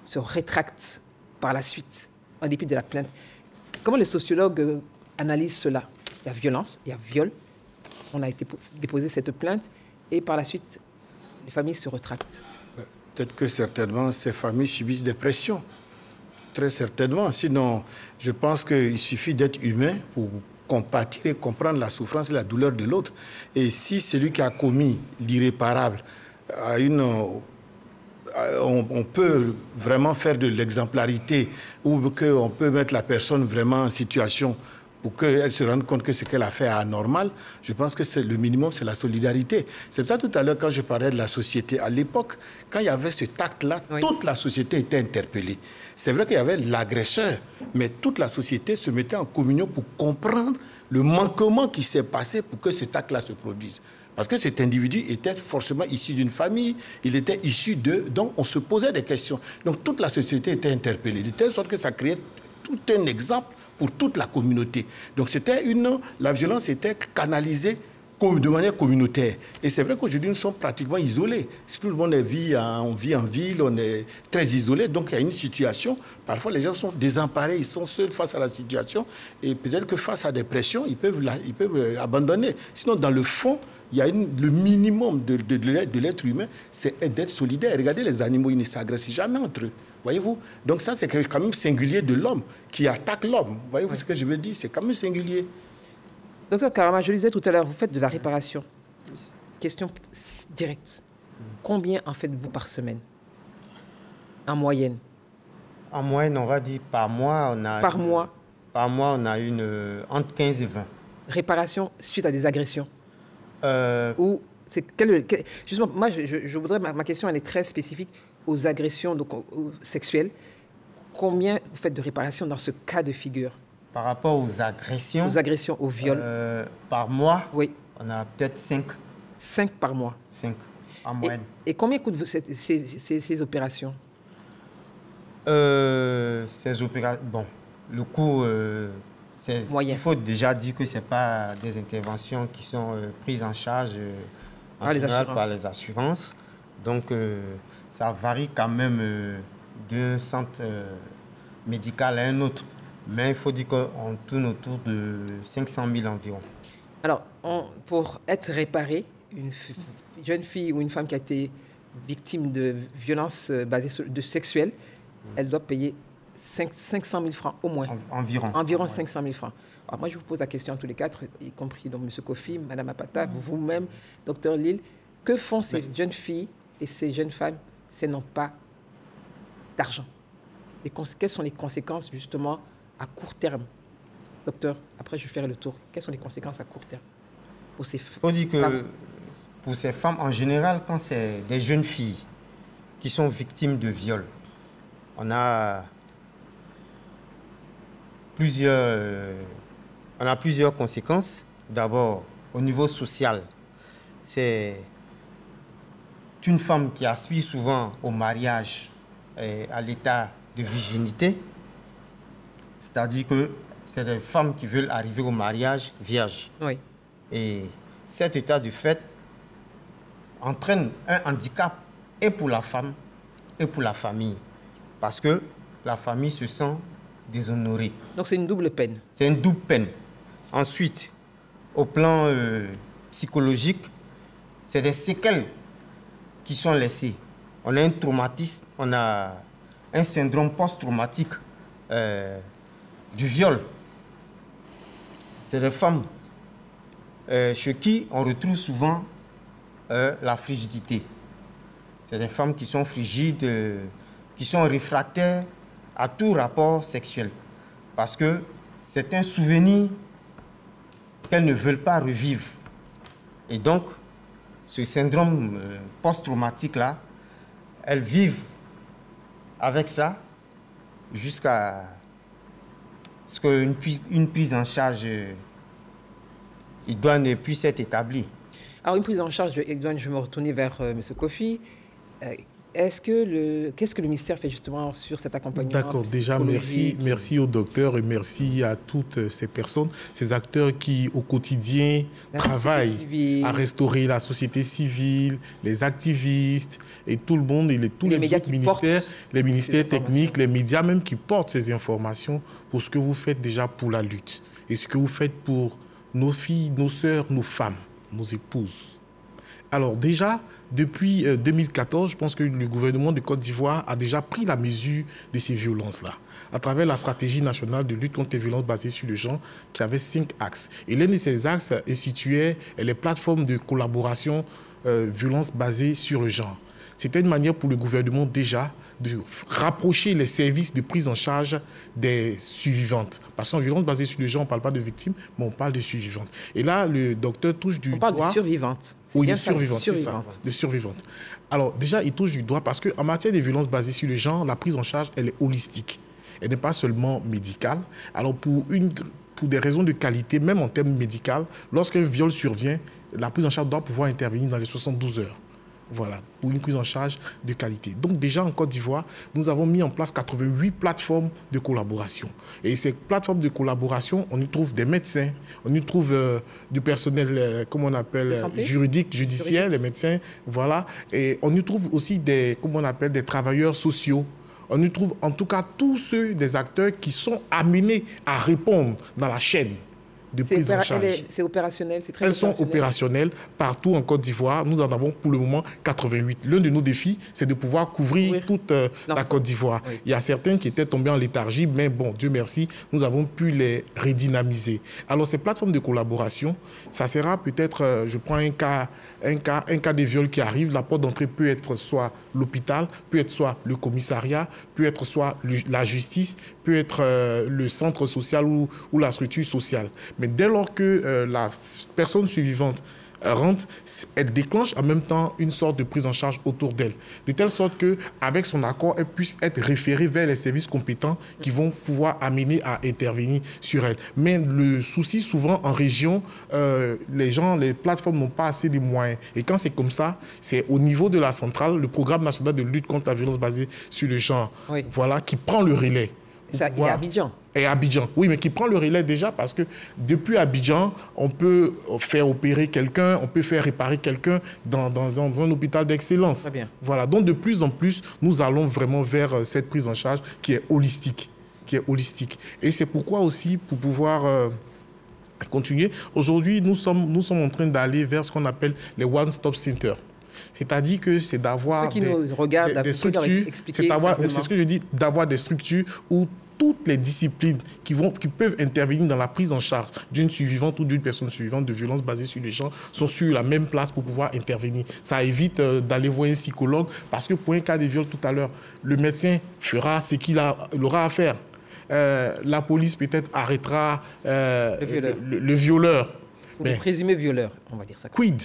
Speaker 1: se rétractent par la suite, en dépit de la plainte. Comment les sociologues analysent cela? Il y a violence, il y a viol, on a été déposé cette plainte et par la suite, les familles se rétractent.
Speaker 5: Peut-être que certainement ces familles subissent des pressions, très certainement. Sinon, je pense qu'il suffit d'être humain pour compatir et comprendre la souffrance et la douleur de l'autre. Et si celui qui a commis l'irréparable a on peut vraiment faire de l'exemplarité ou qu'on peut mettre la personne vraiment en situation pour qu'elle se rende compte que ce qu'elle a fait est anormal, je pense que le minimum, c'est la solidarité. C'est pour ça tout à l'heure, quand je parlais de la société, à l'époque, quand il y avait cet acte-là, oui, toute la société était interpellée. C'est vrai qu'il y avait l'agresseur, mais toute la société se mettait en communion pour comprendre le manquement qui s'est passé pour que cet acte-là se produise. Parce que cet individu était forcément issu d'une famille, il était issu donc on se posait des questions. Donc toute la société était interpellée, de telle sorte que ça créait tout un exemple pour toute la communauté. Donc la violence était canalisée de manière communautaire. Et c'est vrai qu'aujourd'hui, nous sommes pratiquement isolés. Si tout le monde on vit en ville, on est très isolé. Donc il y a une situation, parfois les gens sont désemparés, ils sont seuls face à la situation. Et peut-être que face à des pressions, ils peuvent abandonner. Sinon, dans le fond, il y a le minimum de l'être humain, c'est d'être solidaire. Regardez les animaux, ils ne s'agressent jamais entre eux. Voyez-vous? Donc ça, c'est quand même singulier de l'homme qui attaque l'homme. Voyez-vous ce que je veux dire? C'est quand même singulier.
Speaker 1: Docteur Karama, je le disais tout à l'heure, vous faites de la réparation. Question directe. Combien en faites-vous par semaine? En moyenne?
Speaker 4: En moyenne, on va dire par mois, on a...
Speaker 1: Par mois?
Speaker 4: Par mois, on a entre 15 et 20.
Speaker 1: Réparation suite à des agressions? Ou c'est justement, moi, je voudrais... Ma question, elle est très spécifique aux agressions sexuelles. Combien vous faites de réparation dans ce cas de figure?
Speaker 4: Par rapport aux agressions?
Speaker 1: Aux agressions, au viol.
Speaker 4: Par mois?
Speaker 1: Oui.
Speaker 4: On a peut-être 5.
Speaker 1: 5 par mois?
Speaker 4: 5, en moyenne.
Speaker 1: Et combien coûtent ces opérations?
Speaker 4: Ces opérations... Bon, le coût, c'est...
Speaker 1: moyen. Il
Speaker 4: faut déjà dire que ce n'est pas des interventions qui sont prises en charge en général par les assurances. Donc, ça varie quand même d'un centre médical à un autre. Mais il faut dire qu'on tourne autour de 500 000 environ.
Speaker 1: Alors, pour être réparée, une jeune fille ou une femme qui a été victime de violences basées sur sexuelles, elle doit payer 500 000 francs au moins. Environ 500 000 francs. Alors moi, je vous pose la question à tous les quatre, y compris donc, M. Kofi, Mme Apata, vous-même, Dr Lille. Que font ces jeunes filles et ces jeunes femmes si elles n'ont pas d'argent? Quelles sont les conséquences, justement, à court terme? Docteur, après, je ferai le tour. Quelles sont les conséquences à court terme pour ces femmes?
Speaker 4: Il faut dire que pour ces femmes, en général, quand c'est des jeunes filles qui sont victimes de viol, on a plusieurs conséquences. D'abord, au niveau social, c'est une femme qui aspire souvent au mariage et à l'état de virginité. C'est-à-dire que c'est des femmes qui veulent arriver au mariage vierge.
Speaker 1: Oui.
Speaker 4: Et cet état de fait entraîne un handicap et pour la femme et pour la famille. Parce que la famille se sent déshonorée.
Speaker 1: Donc c'est une double peine.
Speaker 4: C'est une double peine. Ensuite, au plan psychologique, c'est des séquelles qui sont laissées. On a un traumatisme, on a un syndrome post-traumatique du viol. C'est des femmes chez qui on retrouve souvent la frigidité. C'est des femmes qui sont frigides, qui sont réfractaires à tout rapport sexuel. Parce que c'est un souvenir qu'elles ne veulent pas revivre. Et donc, ce syndrome post-traumatique-là, elles vivent avec ça jusqu'à ce qu'une prise en charge idoine puisse être établie.
Speaker 1: Alors, une prise en charge idoine, je vais me retourner vers M. Kofi. Qu'est-ce que le ministère fait justement sur cet accompagnement?
Speaker 2: D'accord, déjà merci au docteur et merci à toutes ces personnes, ces acteurs qui au quotidien travaillent à restaurer la société civile, les activistes et tout le monde, et tous les autres ministères, les ministères techniques, les médias même qui portent ces informations pour ce que vous faites déjà pour la lutte et ce que vous faites pour nos filles, nos sœurs, nos femmes, nos épouses. Alors déjà, depuis 2014, je pense que le gouvernement de Côte d'Ivoire a déjà pris la mesure de ces violences-là, à travers la stratégie nationale de lutte contre les violences basées sur le genre, qui avait 5 axes. Et l'un de ces axes est situé les plateformes de collaboration violences basées sur le genre. C'était une manière pour le gouvernement déjà de rapprocher les services de prise en charge des survivantes. Parce qu'en violence basée sur le genre, on ne parle pas de victimes, mais on parle de survivantes. Et là, le docteur touche du doigt...
Speaker 1: On parle de survivantes.
Speaker 2: Oui, de survivantes, c'est ça, de survivantes. Alors déjà, il touche du doigt parce qu'en matière de violences basées sur le genre, la prise en charge, elle est holistique. Elle n'est pas seulement médicale. Alors pour des raisons de qualité, même en termes médicaux, lorsqu'un viol survient, la prise en charge doit pouvoir intervenir dans les 72 heures. Voilà, pour une prise en charge de qualité. Donc déjà en Côte d'Ivoire, nous avons mis en place 88 plateformes de collaboration. Et ces plateformes de collaboration, on y trouve des médecins, on y trouve du personnel, comment on appelle, juridique, judiciaire, les médecins, voilà. Et on y trouve aussi des travailleurs sociaux. On y trouve en tout cas tous ceux des acteurs qui sont amenés à répondre dans la chaîne de prise en charge.
Speaker 1: C'est opérationnel, c'est très
Speaker 2: Elles sont opérationnelles partout en Côte d'Ivoire. Nous en avons pour le moment 88. L'un de nos défis, c'est de pouvoir couvrir toute la Côte d'Ivoire. Oui. Il y a certains qui étaient tombés en léthargie, mais bon, Dieu merci, nous avons pu les redynamiser. Alors, ces plateformes de collaboration, ça sera peut-être, je prends un cas de viol qui arrive, la porte d'entrée peut être soit l'hôpital, peut être soit le commissariat, peut être soit la justice, peut être le centre social ou la structure sociale. Mais dès lors que la personne survivante rentre, elle déclenche en même temps une sorte de prise en charge autour d'elle, de telle sorte qu'avec son accord, elle puisse être référée vers les services compétents qui vont pouvoir amener à intervenir sur elle. Mais le souci, souvent en région, les plateformes n'ont pas assez de moyens. Et quand c'est comme ça, c'est au niveau de la centrale, le programme national de lutte contre la violence basée sur le genre, voilà, qui prend le relais.
Speaker 1: Ça, il y a Abidjan.
Speaker 2: Et Abidjan, oui, mais qui prend le relais déjà parce que depuis Abidjan, on peut faire opérer quelqu'un, on peut faire réparer quelqu'un dans un hôpital d'excellence.
Speaker 1: Très bien.
Speaker 2: Voilà, donc de plus en plus, nous allons vraiment vers cette prise en charge qui est holistique. Et c'est pourquoi aussi, pour pouvoir continuer, aujourd'hui, nous sommes en train d'aller vers ce qu'on appelle les one-stop centers. C'est-à-dire que c'est d'avoir des structures, c'est ce que je dis, d'avoir des structures où toutes les disciplines qui peuvent intervenir dans la prise en charge d'une survivante ou d'une personne survivante de violences basées sur les genres sont sur la même place pour pouvoir intervenir. Ça évite d'aller voir un psychologue parce que pour un cas de viol tout à l'heure, le médecin fera ce qu'il aura à faire. La police peut-être arrêtera le violeur.
Speaker 1: Ou le présumé violeur, on va dire ça.
Speaker 2: Quid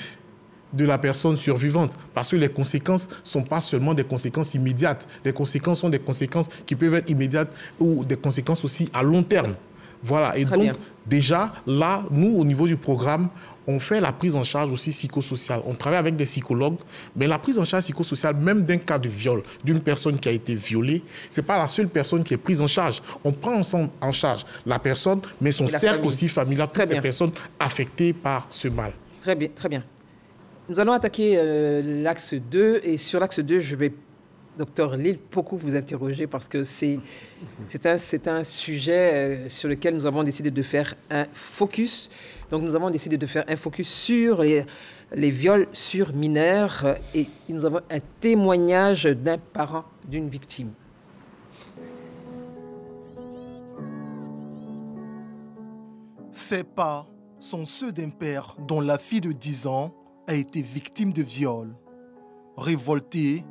Speaker 2: de la personne survivante, parce que les conséquences ne sont pas seulement des conséquences immédiates. Les conséquences sont des conséquences qui peuvent être immédiates ou des conséquences aussi à long terme. Voilà, et donc déjà, là, nous, au niveau du programme, on fait la prise en charge aussi psychosociale. On travaille avec des psychologues, mais la prise en charge psychosociale, même d'un cas de viol, d'une personne qui a été violée, ce n'est pas la seule personne qui est prise en charge. On prend en charge la personne, mais son cercle aussi familial, toutes ces personnes affectées par ce mal.
Speaker 1: Très bien, très bien. Nous allons attaquer l'axe 2, et sur l'axe 2, je vais Docteur Lille, beaucoup vous interroger parce que c'est un sujet sur lequel nous avons décidé de faire un focus. Donc nous avons décidé de faire un focus sur les viols sur mineurs et nous avons un témoignage d'un parent d'une victime.
Speaker 6: Ces pas sont ceux d'un père dont la fille de 10 ans a été victime de viol. Révolté,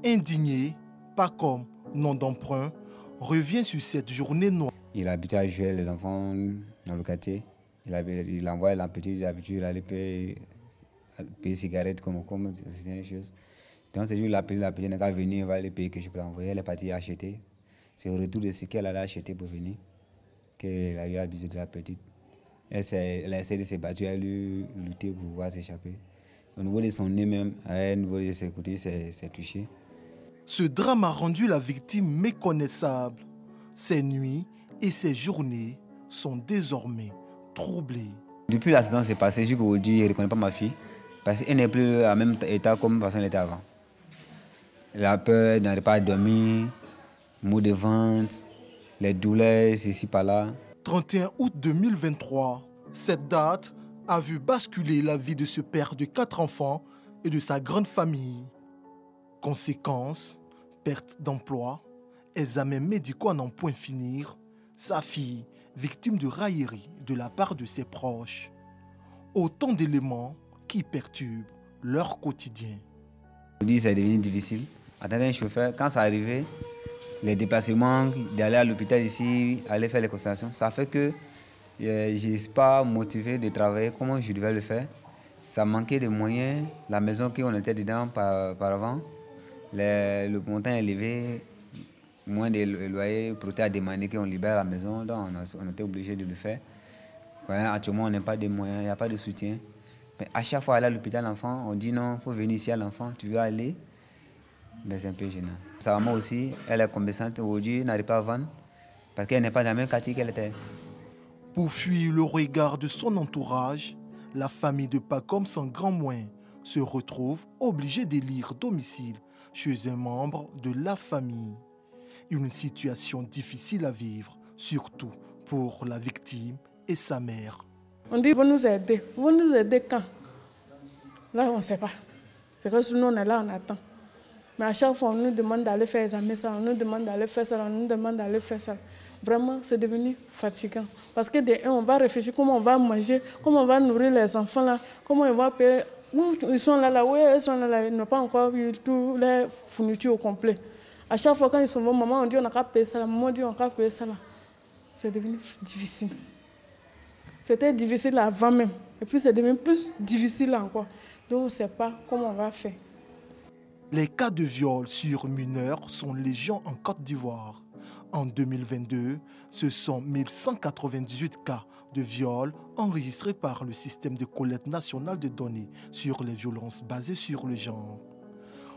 Speaker 6: indigné, Pacom, nom d'emprunt, revient sur cette journée noire.
Speaker 9: Il habitait à jouer les enfants dans le quartier. Il envoyait la petite habitude, il allait payer cigarettes comme c'est une chose. Donc ce jour, la petite n'est pas venue, il va aller payer que je peux l'envoyer. Elle est partie acheter. C'est au retour de ce qu'elle allait acheter pour venir qu'elle a eu abusé de la petite. Elle a essayé de se battre, elle a lutté pour pouvoir s'échapper. Au niveau de son nez même, au niveau de ses côtés, c'est touché.
Speaker 6: Ce drame a rendu la victime méconnaissable. Ses nuits et ses journées sont désormais troublées.
Speaker 9: Depuis l'accident s'est passé, jusqu'aujourd'hui, je ne reconnais pas ma fille. Parce qu'elle n'est plus à même état comme elle était avant. Elle a peur, elle n'arrive pas à dormir, maux de ventre, les douleurs, ceci, par-là.
Speaker 6: 31 août 2023, cette date a vu basculer la vie de ce père de 4 enfants et de sa grande famille. Conséquence, perte d'emploi, examens médicaux à n'en point finir, sa fille, victime de raillerie de la part de ses proches. Autant d'éléments qui perturbent leur quotidien.
Speaker 9: Aujourd'hui, c'est devenu difficile. En tant qu'un chauffeur, quand ça arrivait, les déplacements, d'aller à l'hôpital ici, aller faire les consultations, ça fait que je ne suis pas motivé de travailler comme je devais le faire. Ça manquait de moyens. La maison qu'on était dedans par avant, le montant élevé, moins de loyer, Protet a demandé qu'on libère la maison, donc on était obligé de le faire. Actuellement, on n'a pas de moyens, il n'y a pas de soutien. Mais à chaque fois aller à l'hôpital, l'enfant, on dit non, il faut venir ici à l'enfant, tu veux aller. Mais c'est un peu gênant. Sa maman aussi, elle est commerçante aujourd'hui, elle n'arrive pas à vendre parce qu'elle n'est pas dans le même quartier qu'elle était.
Speaker 6: Pour fuir le regard de son entourage, la famille de Pacom sans grand moyen se retrouve obligée d'élire domicile chez un membre de la famille. Une situation difficile à vivre, surtout pour la victime et sa mère.
Speaker 8: On dit, vous nous aider. Vous nous aider quand? Là, on ne sait pas. C'est que sinon, on est là, on attend. Mais à chaque fois, on nous demande d'aller faire examiner ça, on nous demande d'aller faire ça, on nous demande d'aller faire ça. Vraiment, c'est devenu fatigant. Parce que on va réfléchir comment on va manger, comment on va nourrir les enfants là, comment on va payer. Où ils sont là, où ils sont là, ils n'ont pas encore eu toutes les fournitures au complet. À chaque fois, quand ils sont venus, maman, on dit on n'a qu'à payer ça là, maman dit on n'a qu'à payer ça là. C'est devenu difficile. C'était difficile avant même. Et puis c'est devenu plus difficile encore. Donc on ne sait pas comment on va faire.
Speaker 6: Les cas de viol sur mineurs sont légion en Côte d'Ivoire. En 2022, ce sont 1198 cas de viol enregistrés par le système de collecte nationale de données sur les violences basées sur le genre.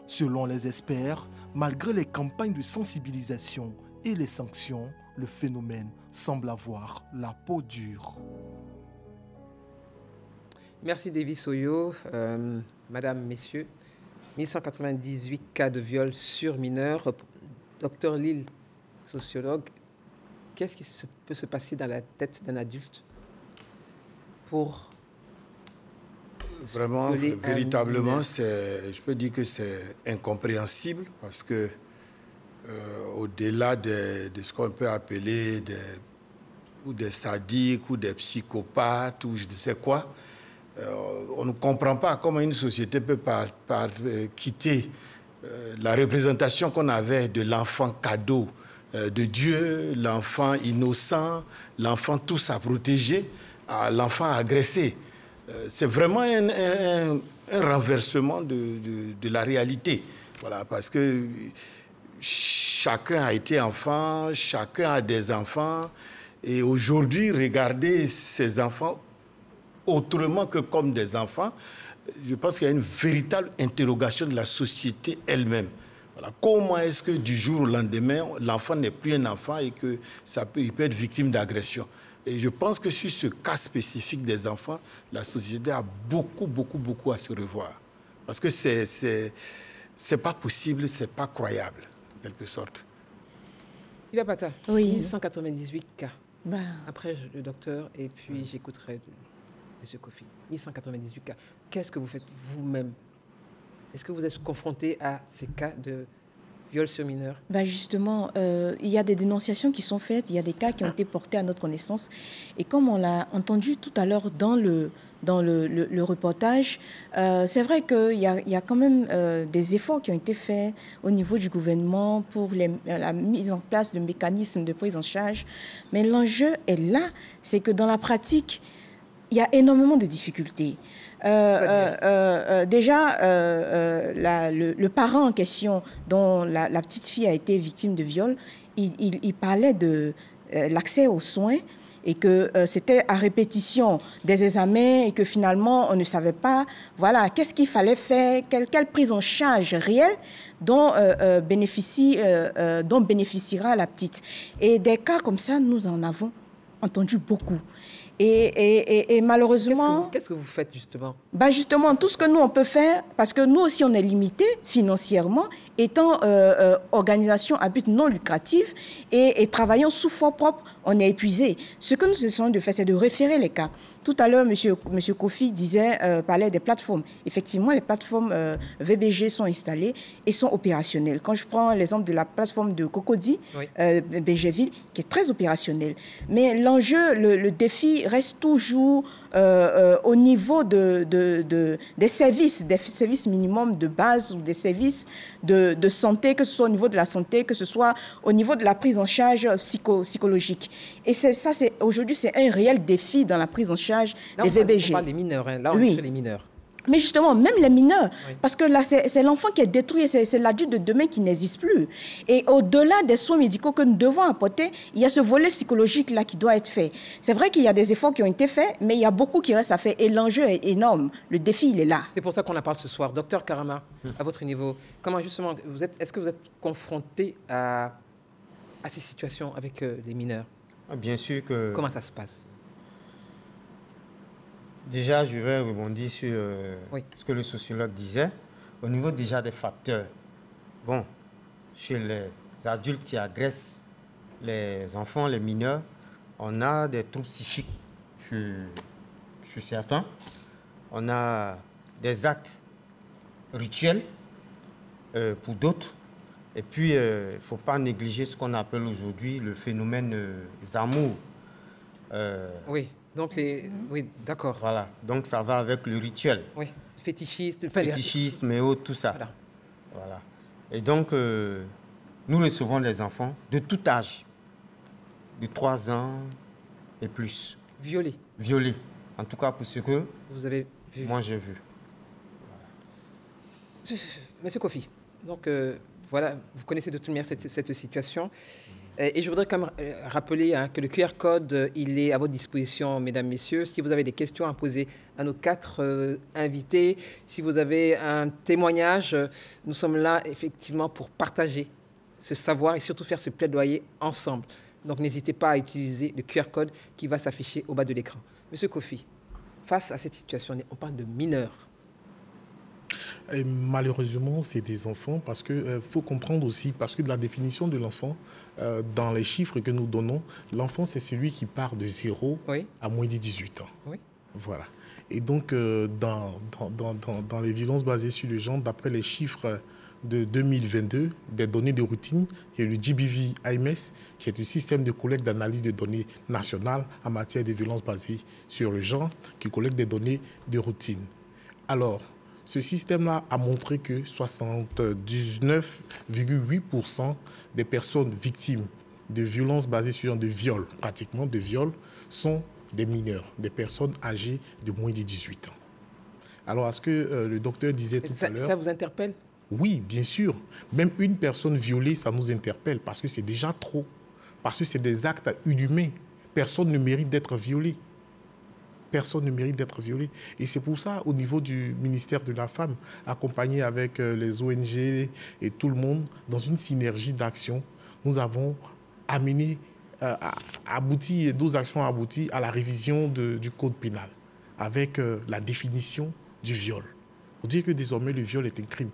Speaker 6: Selon les experts, malgré les campagnes de sensibilisation et les sanctions, le phénomène semble avoir la peau dure.
Speaker 1: Merci Davis Oyo. Madame, messieurs, 1198 cas de viol sur mineurs. Docteur Lille, sociologue, qu'est-ce qui peut se passer dans la tête d'un adulte pour...
Speaker 5: Vraiment, véritablement, je peux dire que c'est incompréhensible parce que au-delà de ce qu'on peut appeler des sadiques ou des psychopathes ou je ne sais quoi, on ne comprend pas comment une société peut quitter la représentation qu'on avait de l'enfant cadeau de Dieu, l'enfant innocent, l'enfant tous à protéger, à l'enfant agressé. C'est vraiment un renversement de la réalité. Voilà, parce que chacun a été enfant, chacun a des enfants. Et aujourd'hui, regarder ces enfants autrement que comme des enfants, je pense qu'il y a une véritable interrogation de la société elle-même. Voilà. Comment est-ce que du jour au lendemain, l'enfant n'est plus un enfant et qu'il peut être victime d'agression? Et je pense que sur ce cas spécifique des enfants, la société a beaucoup à se revoir. Parce que c'est pas possible, c'est pas croyable, en quelque sorte.
Speaker 1: Sylvia Pata,
Speaker 3: oui.
Speaker 1: 1198 cas. Après, le docteur, et puis j'écouterai M. Kofi. 1198 cas. Qu'est-ce que vous faites vous-même? Est-ce que vous êtes confronté à ces cas de viol sur mineurs?
Speaker 3: Justement, il y a des dénonciations qui sont faites, il y a des cas qui ont été portés à notre connaissance. Et comme on l'a entendu tout à l'heure dans le reportage, c'est vrai qu'il y a quand même des efforts qui ont été faits au niveau du gouvernement pour la mise en place de mécanismes de prise en charge. Mais l'enjeu est là, c'est que dans la pratique, il y a énormément de difficultés. Déjà, le parent en question, dont la petite fille a été victime de viol, il parlait de l'accès aux soins et que c'était à répétition des examens et que finalement, on ne savait pas, voilà, qu'est-ce qu'il fallait faire, quelle prise en charge réelle dont bénéficiera la petite. Et des cas comme ça, nous en avons entendu beaucoup. Et malheureusement...
Speaker 1: Qu'est-ce que vous faites justement?
Speaker 3: Justement, tout ce que nous, on peut faire, parce que nous aussi, on est limité financièrement, étant organisation à but non lucratif et travaillant sous fonds propres, on est épuisé. Ce que nous essayons de faire, c'est de référer les cas. Tout à l'heure, monsieur Kofi parlait des plateformes. Effectivement, les plateformes VBG sont installées et sont opérationnelles. Quand je prends l'exemple de la plateforme de Cocody, BGville, qui est très opérationnelle. Mais l'enjeu, le défi reste toujours au niveau des services minimums de base ou des services de santé, que ce soit au niveau de la santé, que ce soit au niveau de la prise en charge psychologique. Et aujourd'hui, c'est un réel défi dans la prise en charge des VBG.
Speaker 1: On parle des mineurs, hein. Là, on est sur les mineurs.
Speaker 3: Mais justement, même les mineurs, parce que là, c'est l'enfant qui est détruit, c'est l'adulte de demain qui n'existe plus. Et au-delà des soins médicaux que nous devons apporter, il y a ce volet psychologique-là qui doit être fait. C'est vrai qu'il y a des efforts qui ont été faits, mais il y a beaucoup qui reste à faire. Et l'enjeu est énorme. Le défi, il est là.
Speaker 1: C'est pour ça qu'on en parle ce soir. Docteur Karama, à votre niveau, comment justement, est-ce que vous êtes confronté à ces situations avec les mineurs?
Speaker 4: Bien sûr que...
Speaker 1: Comment ça se passe?
Speaker 4: Déjà, je vais rebondir sur ce que le sociologue disait. Au niveau déjà des facteurs, bon, chez les adultes qui agressent les enfants, les mineurs, on a des troubles psychiques chez certains. On a des actes rituels pour d'autres. Et puis, il ne faut pas négliger ce qu'on appelle aujourd'hui le phénomène amour.
Speaker 1: Oui. Donc, oui, d'accord.
Speaker 4: Voilà. Donc, ça va avec le rituel.
Speaker 1: Oui, fétichisme.
Speaker 4: Fétichisme et autres, tout ça. Voilà. Et donc, nous recevons des enfants de tout âge, de 3 ans et plus.
Speaker 1: Violés.
Speaker 4: Violés. En tout cas, pour ce que
Speaker 1: vous avez vu.
Speaker 4: Moi, j'ai vu.
Speaker 1: Voilà. Monsieur Kofi, donc, voilà, vous connaissez de toute manière cette situation. Et je voudrais quand même rappeler que le QR code, il est à votre disposition, mesdames, messieurs. Si vous avez des questions à poser à nos 4 invités, si vous avez un témoignage, nous sommes là effectivement pour partager ce savoir et surtout faire ce plaidoyer ensemble. Donc n'hésitez pas à utiliser le QR code qui va s'afficher au bas de l'écran. Monsieur Kofi, face à cette situation, on parle de mineurs.
Speaker 2: Et malheureusement, c'est des enfants parce qu'il faut comprendre aussi, parce que de la définition de l'enfant, dans les chiffres que nous donnons, l'enfant, c'est celui qui part de 0 à moins de 18 ans.
Speaker 1: Oui.
Speaker 2: Voilà. Et donc, dans les violences basées sur le genre, d'après les chiffres de 2022, des données de routine, qui est le GBV-IMS, qui est le système de collecte d'analyse de données nationales en matière de violences basées sur le genre, qui collecte des données de routine. Alors, ce système-là a montré que 79,8% des personnes victimes de violences basées sur de viols, pratiquement de viols, sont des mineurs, des personnes âgées de moins de 18 ans. Alors, est-ce que le docteur disait tout à l'heure...
Speaker 1: Ça vous interpelle?
Speaker 2: Oui, bien sûr. Même une personne violée, ça nous interpelle parce que c'est déjà trop. Parce que c'est des actes inhumains. Personne ne mérite d'être violé. Personne ne mérite d'être violé. Et c'est pour ça, au niveau du ministère de la Femme, accompagné avec les ONG et tout le monde, dans une synergie d'action, nous avons amené, abouti, nos actions abouties à la révision du code pénal, avec la définition du viol. Pour dire que désormais, le viol est un crime.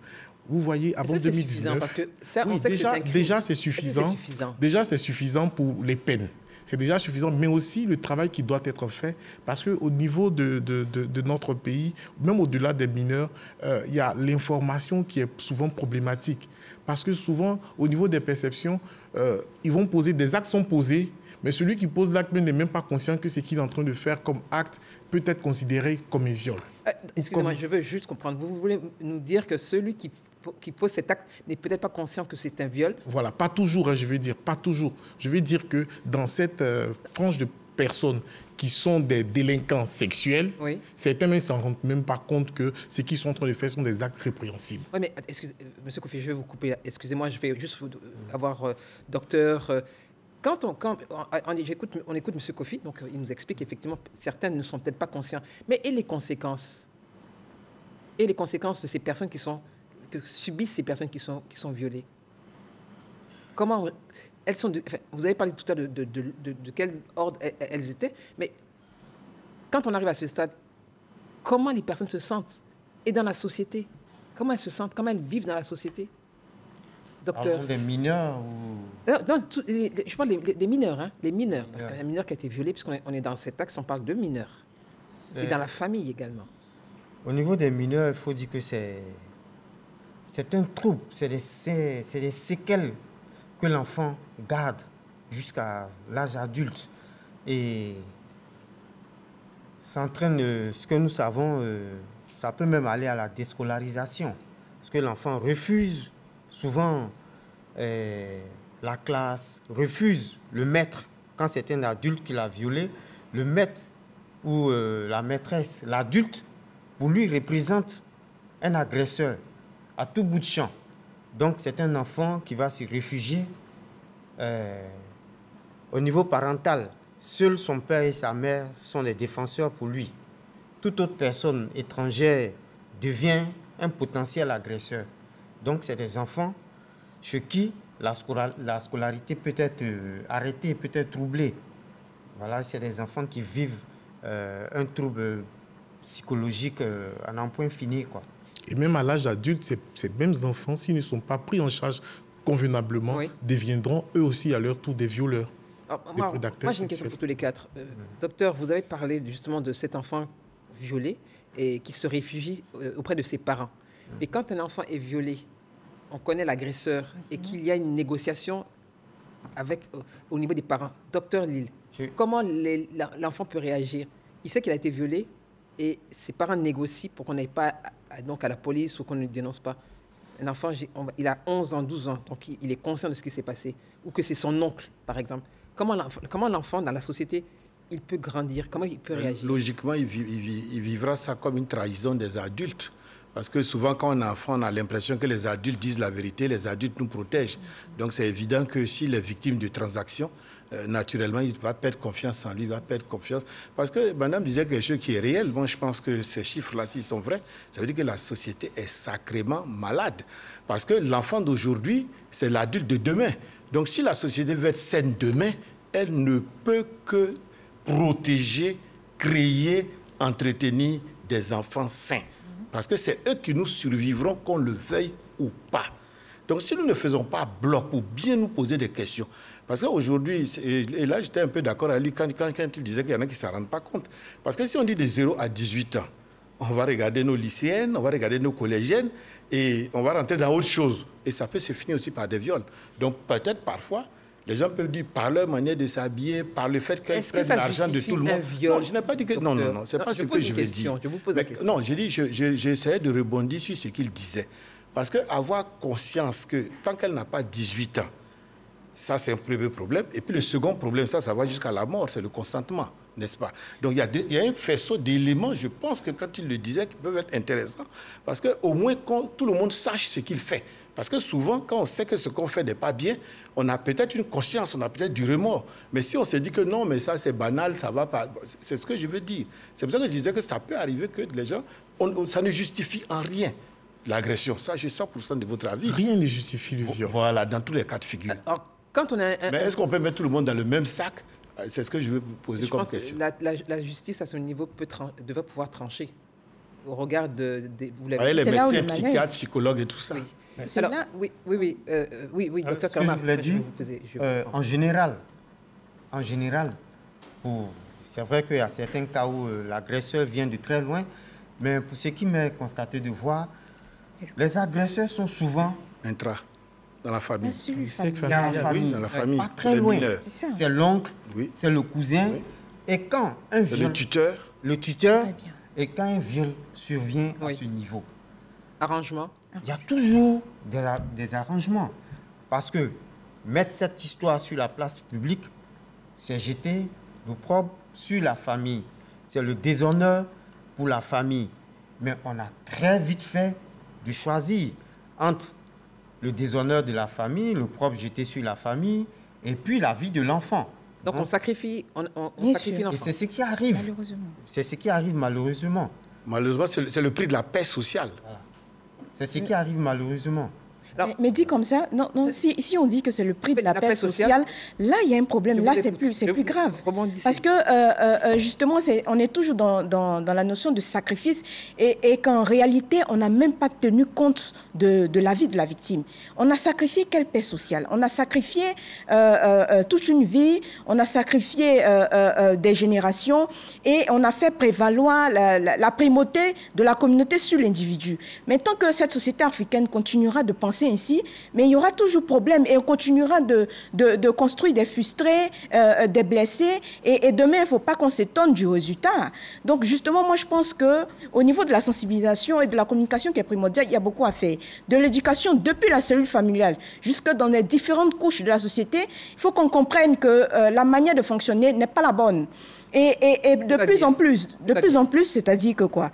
Speaker 2: Vous voyez, avant 2019...
Speaker 1: Parce que ça,
Speaker 2: oui,
Speaker 1: on sait
Speaker 2: déjà c'est suffisant. Déjà, c'est suffisant pour les peines. C'est déjà suffisant, mais aussi le travail qui doit être fait. Parce qu'au niveau de notre pays, même au-delà des mineurs, il y a l'information qui est souvent problématique. Parce que souvent, au niveau des perceptions, ils vont poser, des actes sont posés, mais celui qui pose l'acte n'est même pas conscient que ce qu'il est en train de faire comme acte peut être considéré comme un viol.
Speaker 1: Excusez-moi, je veux juste comprendre. Vous voulez nous dire que celui qui pose cet acte n'est peut-être pas conscient que c'est un viol?
Speaker 2: Voilà, pas toujours, je veux dire, pas toujours. Je veux dire que dans cette frange de personnes qui sont des délinquants sexuels, oui, certains ne s'en rendent même pas compte que ce qu'ils sont en train de faire sont des actes répréhensibles.
Speaker 1: Oui, mais excusez, Monsieur Kofi, je vais vous couper. Excusez-moi, je vais juste avoir docteur... Quand on écoute M. Kofi, donc il nous explique qu'effectivement, certains ne sont peut-être pas conscients. Mais et les conséquences? Et les conséquences de ces personnes que subissent ces personnes qui sont violées? Comment elles sont... vous avez parlé tout à l'heure de quel ordre elles étaient, mais quand on arrive à ce stade, comment les personnes se sentent? Et dans la société, comment elles se sentent? Comment elles vivent dans la société? Docteur.
Speaker 4: Des mineurs ou...
Speaker 1: Non, je parle des mineurs, hein, les mineurs, parce qu'il y a un mineur qui a été violé, puisqu'on est dans cet axe, on parle de mineurs. Et dans la famille également.
Speaker 4: Au niveau des mineurs, il faut dire que c'est un trouble, c'est des séquelles que l'enfant garde jusqu'à l'âge adulte. Et ça entraîne, ce que nous savons, ça peut même aller à la déscolarisation, parce que l'enfant refuse souvent la classe, refuse le maître. Quand c'est un adulte qui l'a violé, le maître ou la maîtresse, l'adulte, pour lui représente un agresseur à tout bout de champ. Donc c'est un enfant qui va se réfugier au niveau parental. Seul son père et sa mère sont des défenseurs pour lui. Toute autre personne étrangère devient un potentiel agresseur. Donc, c'est des enfants chez qui la scolarité peut être arrêtée, peut être troublée. Voilà, c'est des enfants qui vivent un trouble psychologique à n'en point fini, quoi.
Speaker 2: Et même à l'âge adulte, ces mêmes enfants, s'ils ne sont pas pris en charge convenablement, oui, deviendront eux aussi à leur tour des violeurs, des prédateurs.
Speaker 1: Moi, j'ai une question pour tous les quatre. Docteur, vous avez parlé justement de cet enfant violé et qui se réfugie auprès de ses parents. Mais quand un enfant est violé, on connaît l'agresseur et qu'il y a une négociation au niveau des parents. Docteur Lille, comment l'enfant peut réagir? Il sait qu'il a été violé et ses parents négocient pour qu'on n'aille pas à la police ou qu'on ne le dénonce pas. Un enfant, il a 11 ans, 12 ans, donc il est conscient de ce qui s'est passé. Ou que c'est son oncle, par exemple. Comment l'enfant, dans la société, il peut grandir? Comment il peut réagir?
Speaker 5: Logiquement, il vivra ça comme une trahison des adultes. Parce que souvent, quand on est enfant, on a l'impression que les adultes disent la vérité, les adultes nous protègent. Donc, c'est évident que s'il est victime de transactions, naturellement, il va perdre confiance en lui, il va perdre confiance. Parce que madame disait quelque chose qui est réel. Moi, je pense que ces chiffres-là, s'ils sont vrais, ça veut dire que la société est sacrément malade. Parce que l'enfant d'aujourd'hui, c'est l'adulte de demain. Donc, si la société veut être saine demain, elle ne peut que protéger, créer, entretenir des enfants sains. Parce que c'est eux qui nous survivront, qu'on le veuille ou pas. Donc, si nous ne faisons pas bloc pour bien nous poser des questions, parce qu'aujourd'hui, et là, j'étais un peu d'accord avec lui quand il disait qu'il y en a qui ne s'en rendent pas compte. Parce que si on dit de 0 à 18 ans, on va regarder nos lycéennes, on va regarder nos collégiennes, et on va rentrer dans autre chose. Et ça peut se finir aussi par des viols. Donc, peut-être parfois, les gens peuvent dire par leur manière de s'habiller, par le fait qu'ils prennent l'argent de tout le monde. Non, je n'ai pas dit que... Non, c'est pas ce que je veux dire. Non, j'ai dit, j'essayais de rebondir sur ce qu'il disait. Parce qu'avoir conscience que tant qu'elle n'a pas 18 ans, ça c'est un premier problème. Et puis le second problème, ça va jusqu'à la mort, c'est le consentement, n'est-ce pas? Donc il y a un faisceau d'éléments, je pense que quand il le disait, qui peuvent être intéressants. Parce qu'au moins, tout le monde sache ce qu'il fait. Parce que souvent, quand on sait que ce qu'on fait n'est pas bien, on a peut-être une conscience, on a peut-être du remords. Mais si on se dit que non, mais ça c'est banal, ça va pas... C'est ce que je veux dire. C'est pour ça que je disais que ça peut arriver que les gens... ça ne justifie en rien l'agression. Ça, j'ai 100% de votre avis.
Speaker 2: Rien ne justifie le viol.
Speaker 5: Voilà, dans tous les cas de figure.
Speaker 1: Alors, quand on a
Speaker 5: mais est-ce qu'on peut mettre tout le monde dans le même sac? C'est ce que je veux poser comme question.
Speaker 1: La justice, à ce niveau, devrait pouvoir trancher. au regard vous
Speaker 5: l'avez dit. Les médecins, psychiatres, psychologues et tout ça.
Speaker 1: Oui.
Speaker 3: Alors,
Speaker 1: oui, docteur Karma.
Speaker 4: Je voulais dire, en général, c'est vrai qu'il y a certains cas où l'agresseur vient de très loin, mais pour ce qui m'est constaté de voir, les agresseurs sont souvent
Speaker 5: dans la famille.
Speaker 4: Dans la famille. Pas très loin. C'est l'oncle, c'est le cousin. Oui. Et quand un viol... Le tuteur. Et quand un viol survient à ce niveau.
Speaker 1: Arrangement.
Speaker 4: Il y a toujours des arrangements. Parce que mettre cette histoire sur la place publique, c'est jeter l'opprobre sur la famille. C'est le déshonneur pour la famille. Mais on a très vite fait de choisir entre le déshonneur de la famille, l'opprobre jeté sur la famille, et puis la vie de l'enfant.
Speaker 1: Donc on sacrifie l'enfant.
Speaker 4: Et c'est ce qui arrive. Malheureusement. C'est ce qui arrive malheureusement.
Speaker 5: Malheureusement, c'est le prix de la paix sociale.
Speaker 4: Voilà. C'est ce qui arrive malheureusement.
Speaker 3: Alors, mais dit comme ça, non, si on dit que c'est le prix de la paix sociale, là, il y a un problème. Là, c'est plus grave. Parce que, justement, on est toujours dans la notion de sacrifice et qu'en réalité, on n'a même pas tenu compte de la vie de la victime. On a sacrifié quelle paix sociale? On a sacrifié toute une vie, on a sacrifié des générations et on a fait prévaloir la primauté de la communauté sur l'individu. Mais tant que cette société africaine continuera de penser ainsi, mais il y aura toujours problème et on continuera de construire des frustrés, des blessés et demain, il ne faut pas qu'on s'étonne du résultat. Donc justement, moi je pense qu'au niveau de la sensibilisation et de la communication qui est primordiale, il y a beaucoup à faire. De l'éducation depuis la cellule familiale jusque dans les différentes couches de la société, il faut qu'on comprenne que la manière de fonctionner n'est pas la bonne. Et de plus en plus, c'est-à-dire que quoi,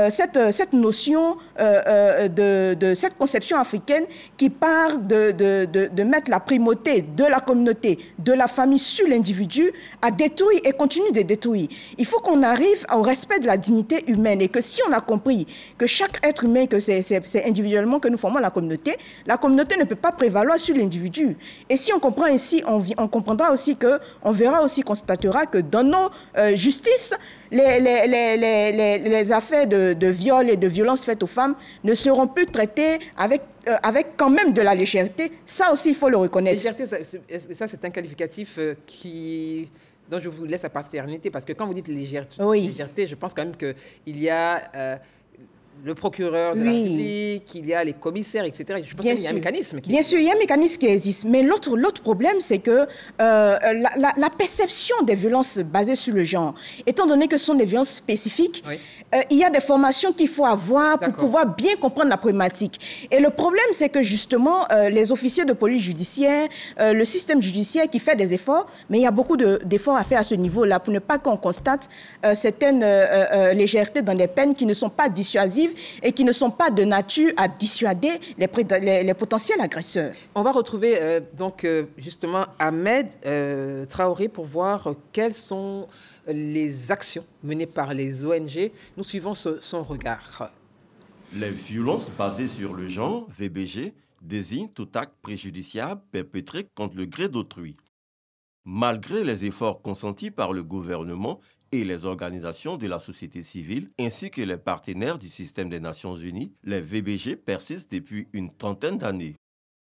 Speaker 3: cette notion de cette conception africaine qui part de mettre la primauté de la communauté, de la famille sur l'individu, a détruit et continue de détruire. Il faut qu'on arrive au respect de la dignité humaine et que si on a compris que chaque être humain, que c'est individuellement que nous formons la communauté ne peut pas prévaloir sur l'individu. Et si on comprend ainsi, on comprendra aussi on verra aussi, constatera que dans nos justice, les affaires de viol et de violence faites aux femmes ne seront plus traitées avec quand même de la légèreté. Ça aussi, il faut le reconnaître.
Speaker 1: Légèreté, ça c'est un qualificatif dont je vous laisse la paternité, parce que quand vous dites légèreté, je pense quand même qu'il y a... le procureur de la République, il y a les commissaires, etc. Je pense qu'il y a un mécanisme.
Speaker 3: Bien sûr, il y a un mécanisme qui existe. Mais l'autre problème, c'est que la perception des violences basées sur le genre, étant donné que ce sont des violences spécifiques, il y a des formations qu'il faut avoir pour pouvoir bien comprendre la problématique. Et le problème, c'est que justement, les officiers de police judiciaire, le système judiciaire qui fait des efforts, mais il y a beaucoup d'efforts à faire à ce niveau-là pour ne pas qu'on constate certaines légèretés dans les peines qui ne sont pas dissuasives et qui ne sont pas de nature à dissuader les potentiels agresseurs.
Speaker 1: On va retrouver donc justement Ahmed Traoré pour voir quelles sont les actions menées par les ONG. Nous suivons son regard.
Speaker 10: Les violences basées sur le genre, VBG, désignent tout acte préjudiciable perpétré contre le gré d'autrui. Malgré les efforts consentis par le gouvernement et les organisations de la société civile, ainsi que les partenaires du système des Nations Unies, les VBG persistent depuis une trentaine d'années.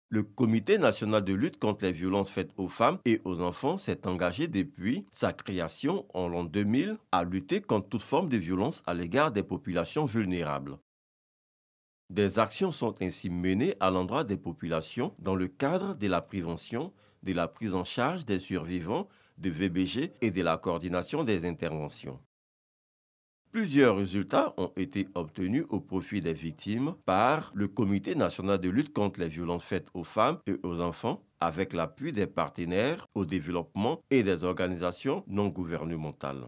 Speaker 10: Le Comité national de lutte contre les violences faites aux femmes et aux enfants s'est engagé depuis sa création en l'an 2000 à lutter contre toute forme de violence à l'égard des populations vulnérables. Des actions sont ainsi menées à l'endroit des populations dans le cadre de la prévention, de la prise en charge des survivants de VBG et de la coordination des interventions. Plusieurs résultats ont été obtenus au profit des victimes par le Comité national de lutte contre les violences faites aux femmes et aux enfants avec l'appui des partenaires au développement et des organisations non gouvernementales.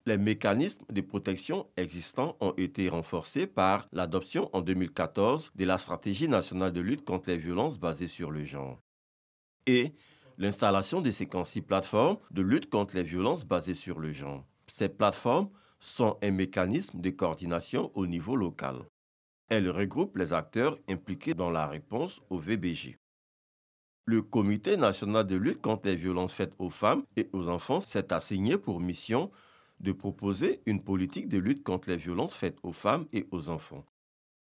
Speaker 10: Les mécanismes de protection existants ont été renforcés par l'adoption en 2014 de la stratégie nationale de lutte contre les violences basées sur le genre et l'installation de 56 plateformes de lutte contre les violences basées sur le genre. Ces plateformes sont un mécanisme de coordination au niveau local. Elles regroupent les acteurs impliqués dans la réponse au VBG. Le Comité national de lutte contre les violences faites aux femmes et aux enfants s'est assigné pour mission de proposer une politique de lutte contre les violences faites aux femmes et aux enfants.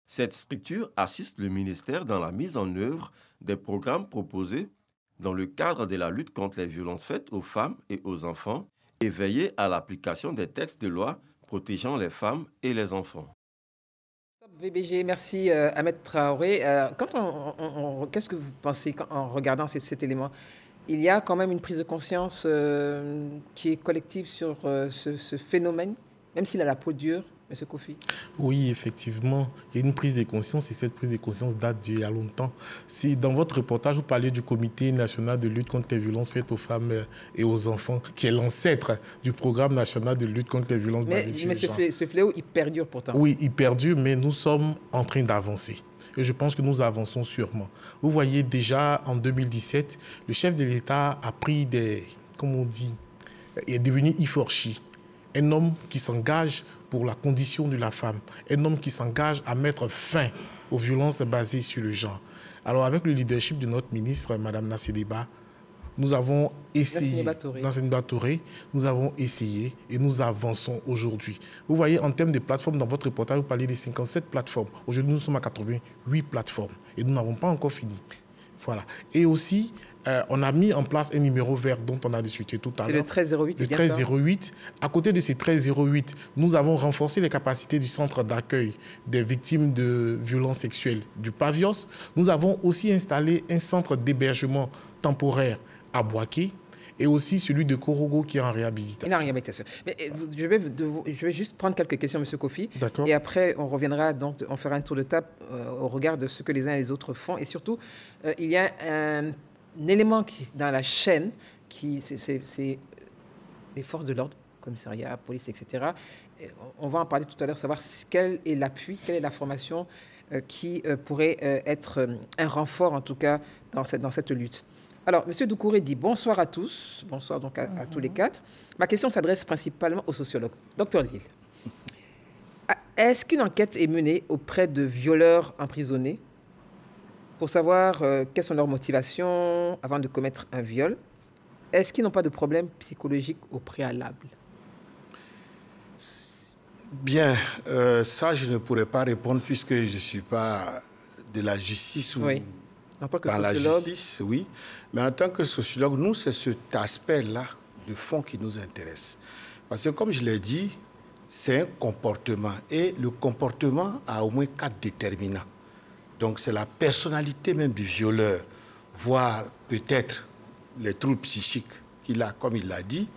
Speaker 10: Cette structure assiste le ministère dans la mise en œuvre des programmes proposés dans le cadre de la lutte contre les violences faites aux femmes et aux enfants et veiller à l'application des textes de loi protégeant les femmes et les enfants.
Speaker 1: VBG, merci Ahmed Traoré. Qu'est-ce que vous pensez en regardant cet élément? Il y a quand même une prise de conscience qui est collective sur ce phénomène, même s'il a la peau dure, M. Kofi?
Speaker 2: Oui, effectivement, il y a une prise de conscience et cette prise de conscience date d'il y a longtemps. Si dans votre reportage, vous parlez du Comité national de lutte contre les violences faites aux femmes et aux enfants, qui est l'ancêtre du programme national de lutte contre les violences basées sur le genre.
Speaker 1: Mais ce fléau, il perdure pourtant.
Speaker 2: Oui, il perdure, mais nous sommes en train d'avancer. Et je pense que nous avançons sûrement. Vous voyez, déjà en 2017, le chef de l'État a pris il est devenu Iforchi, un homme qui s'engage pour la condition de la femme, un homme qui s'engage à mettre fin aux violences basées sur le genre. Alors avec le leadership de notre ministre, Mme Nassedeba, nous avons essayé, Nassedeba Touré, nous avons essayé et nous avançons aujourd'hui. Vous voyez, en termes de plateformes, dans votre reportage, vous parlez des 57 plateformes. Aujourd'hui, nous sommes à 88 plateformes et nous n'avons pas encore fini. Voilà. Et aussi, on a mis en place un numéro vert dont on a discuté tout à l'heure.
Speaker 1: C'est le 1308,
Speaker 2: Le 1308. À côté de ces 1308, nous avons renforcé les capacités du centre d'accueil des victimes de violences sexuelles du Pavios. Nous avons aussi installé un centre d'hébergement temporaire à Boaké et aussi celui de Korogo qui est en réhabilitation.
Speaker 1: Mais je vais juste prendre quelques questions, M. Kofi.
Speaker 2: D'accord.
Speaker 1: Et après, on reviendra, donc, on fera un tour de table au regard de ce que les uns et les autres font. Et surtout, il y a un élément dans la chaîne, c'est les forces de l'ordre, commissariat, police, etc. Et on va en parler tout à l'heure, savoir quel est l'appui, quelle est la formation qui pourrait être un renfort, en tout cas, dans cette lutte. Alors, M. Doucouré dit bonsoir à tous, bonsoir donc à tous les quatre. Ma question s'adresse principalement aux sociologues. Dr Lille, est-ce qu'une enquête est menée auprès de violeurs emprisonnés pour savoir quelles sont leurs motivations avant de commettre un viol? Est-ce qu'ils n'ont pas de problème psychologique au préalable?
Speaker 5: Bien, ça je ne pourrais pas répondre puisque je ne suis pas de la justice ou...
Speaker 1: Oui. En tant que
Speaker 5: dans la justice, oui. Mais en tant que sociologue, nous, c'est cet aspect-là de fond qui nous intéresse. Parce que, comme je l'ai dit, c'est un comportement. Et le comportement a au moins 4 déterminants. Donc, c'est la personnalité même du violeur, voire peut-être les troubles psychiques qu'il a, comme il l'a dit.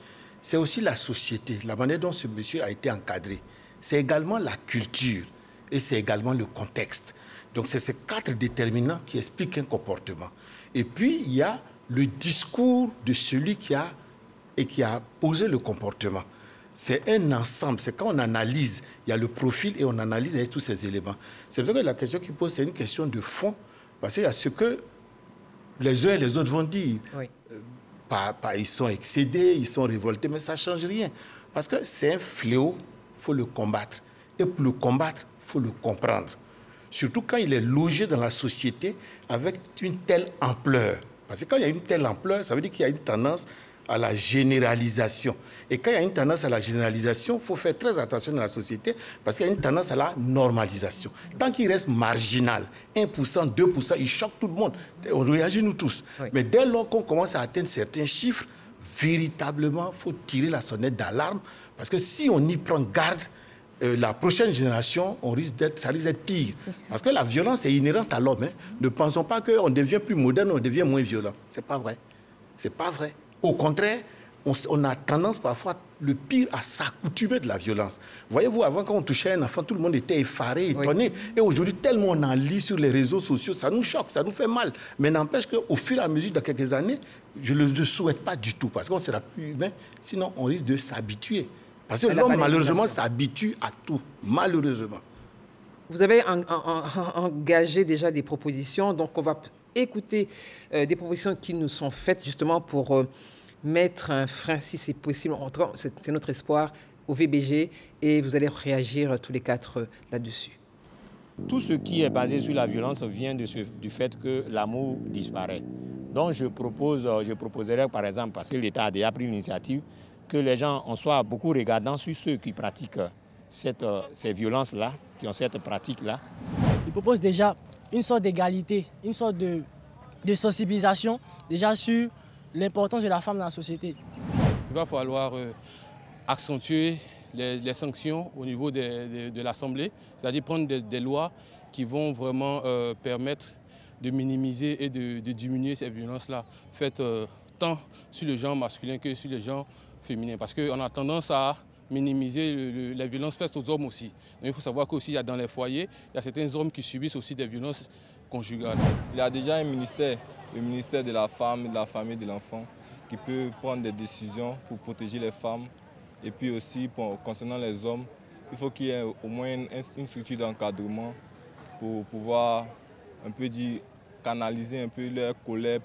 Speaker 5: C'est aussi la société, la manière dont ce monsieur a été encadré. C'est également la culture et c'est également le contexte. Donc, c'est ces 4 déterminants qui expliquent un comportement. Et puis, il y a le discours de celui qui a posé le comportement. C'est un ensemble. C'est quand on analyse, il y a le profil et on analyse avec tous ces éléments. C'est pour ça que la question qu'il pose, c'est une question de fond. Parce qu'il y a ce que les uns et les autres vont dire.
Speaker 1: Oui.
Speaker 5: Ils sont excédés, ils sont révoltés, mais ça ne change rien. Parce que c'est un fléau, il faut le combattre. Et pour le combattre, il faut le comprendre. Surtout quand il est logé dans la société avec une telle ampleur. Parce que quand il y a une telle ampleur, ça veut dire qu'il y a une tendance à la généralisation. Et quand il y a une tendance à la généralisation, il faut faire très attention dans la société parce qu'il y a une tendance à la normalisation. Tant qu'il reste marginal, 1%, 2%, il choque tout le monde. On réagit nous tous. Oui. Mais dès lors qu'on commence à atteindre certains chiffres, véritablement, il faut tirer la sonnette d'alarme parce que si on y prend garde, la prochaine génération, ça risque d'être pire. Parce que la violence est inhérente à l'homme. Hein. Ne pensons pas qu'on devient plus moderne, on devient moins violent. Ce n'est pas vrai. Ce n'est pas vrai. Au contraire, on a tendance parfois, le pire, à s'accoutumer de la violence. Voyez-vous, avant, quand on touchait un enfant, tout le monde était effaré, étonné. Oui. Et aujourd'hui, tellement on en lit sur les réseaux sociaux, ça nous choque, ça nous fait mal. Mais n'empêche qu'au fur et à mesure de quelques années, je ne le souhaite pas du tout, parce qu'on sera plus humain. Sinon, on risque de s'habituer. Parce que l'homme, malheureusement, s'habitue à tout, malheureusement.
Speaker 1: Vous avez engagé déjà des propositions, donc on va écouter des propositions qui nous sont faites justement pour mettre un frein, si c'est possible. En tout cas, c'est notre espoir au VBG, et vous allez réagir tous les 4 là-dessus.
Speaker 11: Tout ce qui est basé sur la violence vient du fait que l'amour disparaît. Donc je proposerais par exemple, parce que l'État a déjà pris l'initiative, que les gens en soient beaucoup regardants sur ceux qui pratiquent ces violences-là, qui ont cette pratique-là.
Speaker 12: Il propose déjà une sorte d'égalité, une sorte de sensibilisation déjà sur l'importance de la femme dans la société.
Speaker 13: Il va falloir accentuer les sanctions au niveau de l'Assemblée, c'est-à-dire prendre des lois qui vont vraiment permettre de minimiser et de diminuer ces violences-là, faites tant sur le genre masculin que sur le genre féminin. Parce qu'on a tendance à minimiser les violences faites aux hommes aussi. Donc, il faut savoir qu'aussi dans les foyers, il y a certains hommes qui subissent aussi des violences conjugales.
Speaker 14: Il y a déjà un ministère, le ministère de la femme, de la famille, de l'enfant, qui peut prendre des décisions pour protéger les femmes. Et puis aussi, concernant les hommes, il faut qu'il y ait au moins une structure d'encadrement pour pouvoir un peu canaliser un peu leur colère.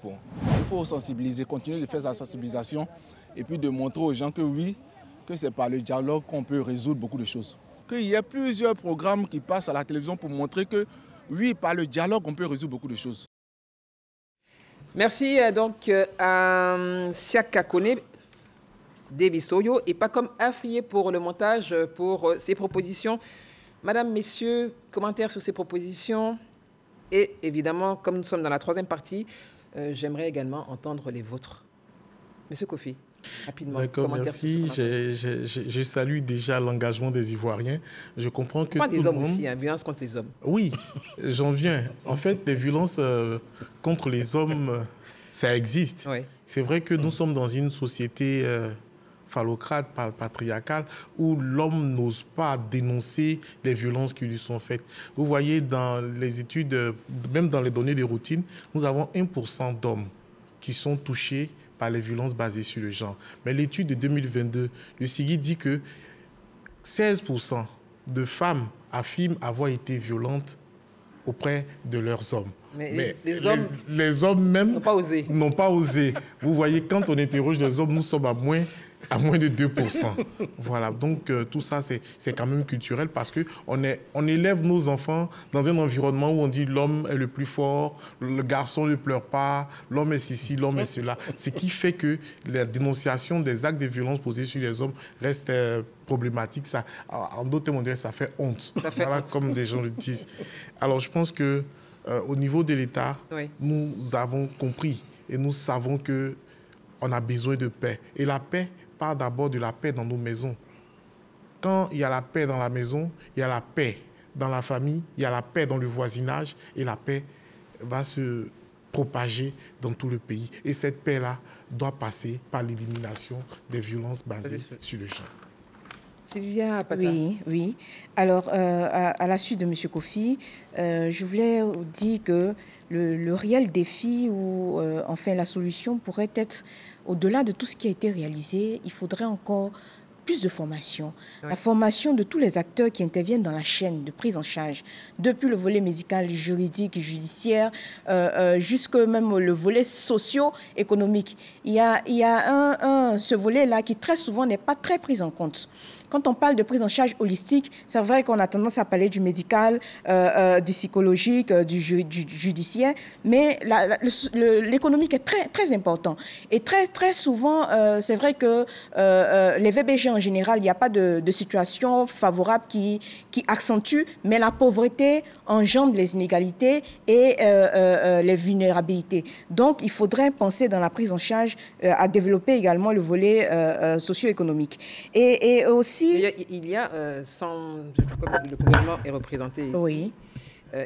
Speaker 15: Il faut sensibiliser, continuer de faire sa sensibilisation et puis de montrer aux gens que oui, que c'est par le dialogue qu'on peut résoudre beaucoup de choses. Qu'il y ait plusieurs programmes qui passent à la télévision pour montrer que oui, par le dialogue, on peut résoudre beaucoup de choses.
Speaker 1: Merci donc à Siaka Kone, Davis Oyo et Pacom Afrié pour le montage, pour ces propositions. Madame, messieurs, commentaires sur ces propositions. Et évidemment, comme nous sommes dans la troisième partie, j'aimerais également entendre les vôtres. Monsieur Kofi, rapidement.
Speaker 2: D'accord, merci. Je salue déjà l'engagement des Ivoiriens. Je comprends que
Speaker 1: pas
Speaker 2: tout
Speaker 1: des
Speaker 2: le
Speaker 1: hommes
Speaker 2: monde...
Speaker 1: aussi, hein, violence contre les hommes.
Speaker 2: Oui, j'en viens. En fait, les violences contre les hommes, ça existe. Oui. C'est vrai que nous sommes dans une société phallocrate, patriarcale, où l'homme n'ose pas dénoncer les violences qui lui sont faites. Vous voyez, dans les études, même dans les données de routine, nous avons 1% d'hommes qui sont touchés par les violences basées sur le genre. Mais l'étude de 2022, le CIGI dit que 16% de femmes affirment avoir été violentes auprès de leurs hommes. Mais les hommes même n'ont pas osé. Vous voyez, quand on interroge les hommes, nous sommes à moins de 2%. Voilà, donc tout ça, c'est quand même culturel parce qu'on élève nos enfants dans un environnement où on dit l'homme est le plus fort, le garçon ne pleure pas, l'homme est ceci, l'homme est cela. Ce qui fait que la dénonciation des actes de violence posés sur les hommes reste problématique. Ça, en d'autres termes, on dirait que ça fait honte. Ça fait honte. Comme des gens le disent. Alors, je pense que au niveau de l'État, oui, nous avons compris et nous savons qu'on a besoin de paix. Et la paix part d'abord de la paix dans nos maisons. Quand il y a la paix dans la maison, il y a la paix dans la famille, il y a la paix dans le voisinage et la paix va se propager dans tout le pays. Et cette paix-là doit passer par l'élimination des violences basées sur le genre.
Speaker 1: Sylvia Pata.
Speaker 3: Oui. Alors, à la suite de M. Kofi, je voulais dire que le réel défi ou enfin la solution pourrait être, au-delà de tout ce qui a été réalisé, il faudrait encore plus de formation. Oui. La formation de tous les acteurs qui interviennent dans la chaîne de prise en charge, depuis le volet médical, juridique, judiciaire, jusque même le volet socio-économique. Il y a ce volet-là qui très souvent n'est pas très pris en compte. Quand on parle de prise en charge holistique, c'est vrai qu'on a tendance à parler du médical, du psychologique, du judiciaire, mais l'économique est très, très important. Et très, très souvent, c'est vrai que les VBG en général, il n'y a pas de situation favorable qui accentue, mais la pauvreté engendre les inégalités et les vulnérabilités. Donc, il faudrait penser dans la prise en charge à développer également le volet socio-économique. Et aussi,
Speaker 1: il y a comme le gouvernement est représenté ici,
Speaker 3: oui.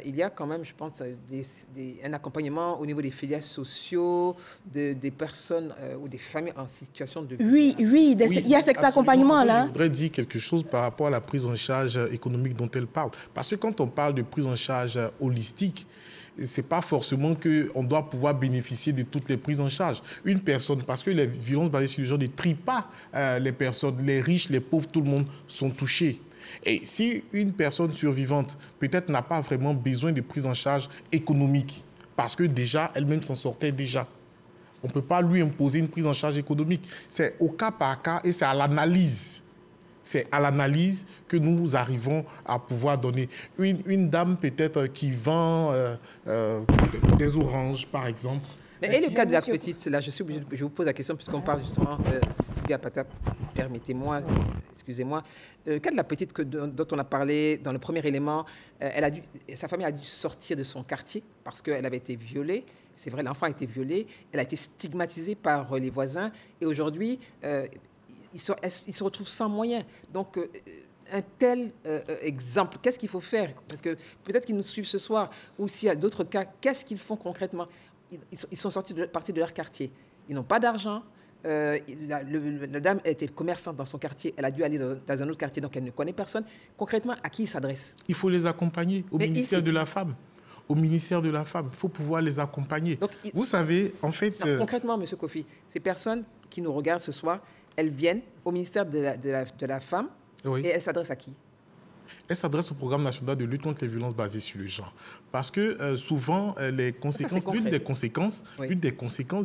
Speaker 1: Il y a quand même, je pense, un accompagnement au niveau des filières sociaux, des personnes ou des familles en situation de...
Speaker 3: Oui, il y a cet accompagnement-là.
Speaker 2: Je voudrais dire quelque chose par rapport à la prise en charge économique dont elle parle. Parce que quand on parle de prise en charge holistique, ce n'est pas forcément qu'on doit pouvoir bénéficier de toutes les prises en charge. Une personne, parce que les violences basées sur le genre ne trient pas les personnes, les riches, les pauvres, tout le monde sont touchés. Et si une personne survivante, peut-être n'a pas vraiment besoin de prise en charge économique, parce que déjà, elle-même s'en sortait déjà, on ne peut pas lui imposer une prise en charge économique. C'est au cas par cas et c'est à l'analyse. C'est à l'analyse que nous arrivons à pouvoir donner. Une dame peut-être qui vend des oranges, par exemple,
Speaker 1: Et le cas de la petite, là, je vous pose la question puisqu'on parle justement, Sylvia Pata, permettez-moi, excusez-moi, le cas de la petite dont on a parlé dans le premier élément, sa famille a dû sortir de son quartier parce qu'elle avait été violée. C'est vrai, l'enfant a été violé, elle a été stigmatisée par les voisins et aujourd'hui, ils se retrouvent sans moyens. Donc, un tel exemple, qu'est-ce qu'il faut faire? Parce que peut-être qu'ils nous suivent ce soir, ou s'il y a d'autres cas, qu'est-ce qu'ils font concrètement? Ils sont partis de leur quartier. Ils n'ont pas d'argent. La dame était commerçante dans son quartier. Elle a dû aller dans un autre quartier, donc elle ne connaît personne. Concrètement, à qui ils s'adressent?
Speaker 2: Il faut les accompagner au ministère de la Femme. Au ministère de la Femme, il faut pouvoir les accompagner. Donc, vous savez, en fait...
Speaker 1: Non, concrètement, M. Kofi, ces personnes qui nous regardent ce soir, elles viennent au ministère de la Femme, oui. Et elles s'adressent à qui?
Speaker 2: Elle s'adresse au programme national de lutte contre les violences basées sur le genre. Parce que souvent, l'une des conséquences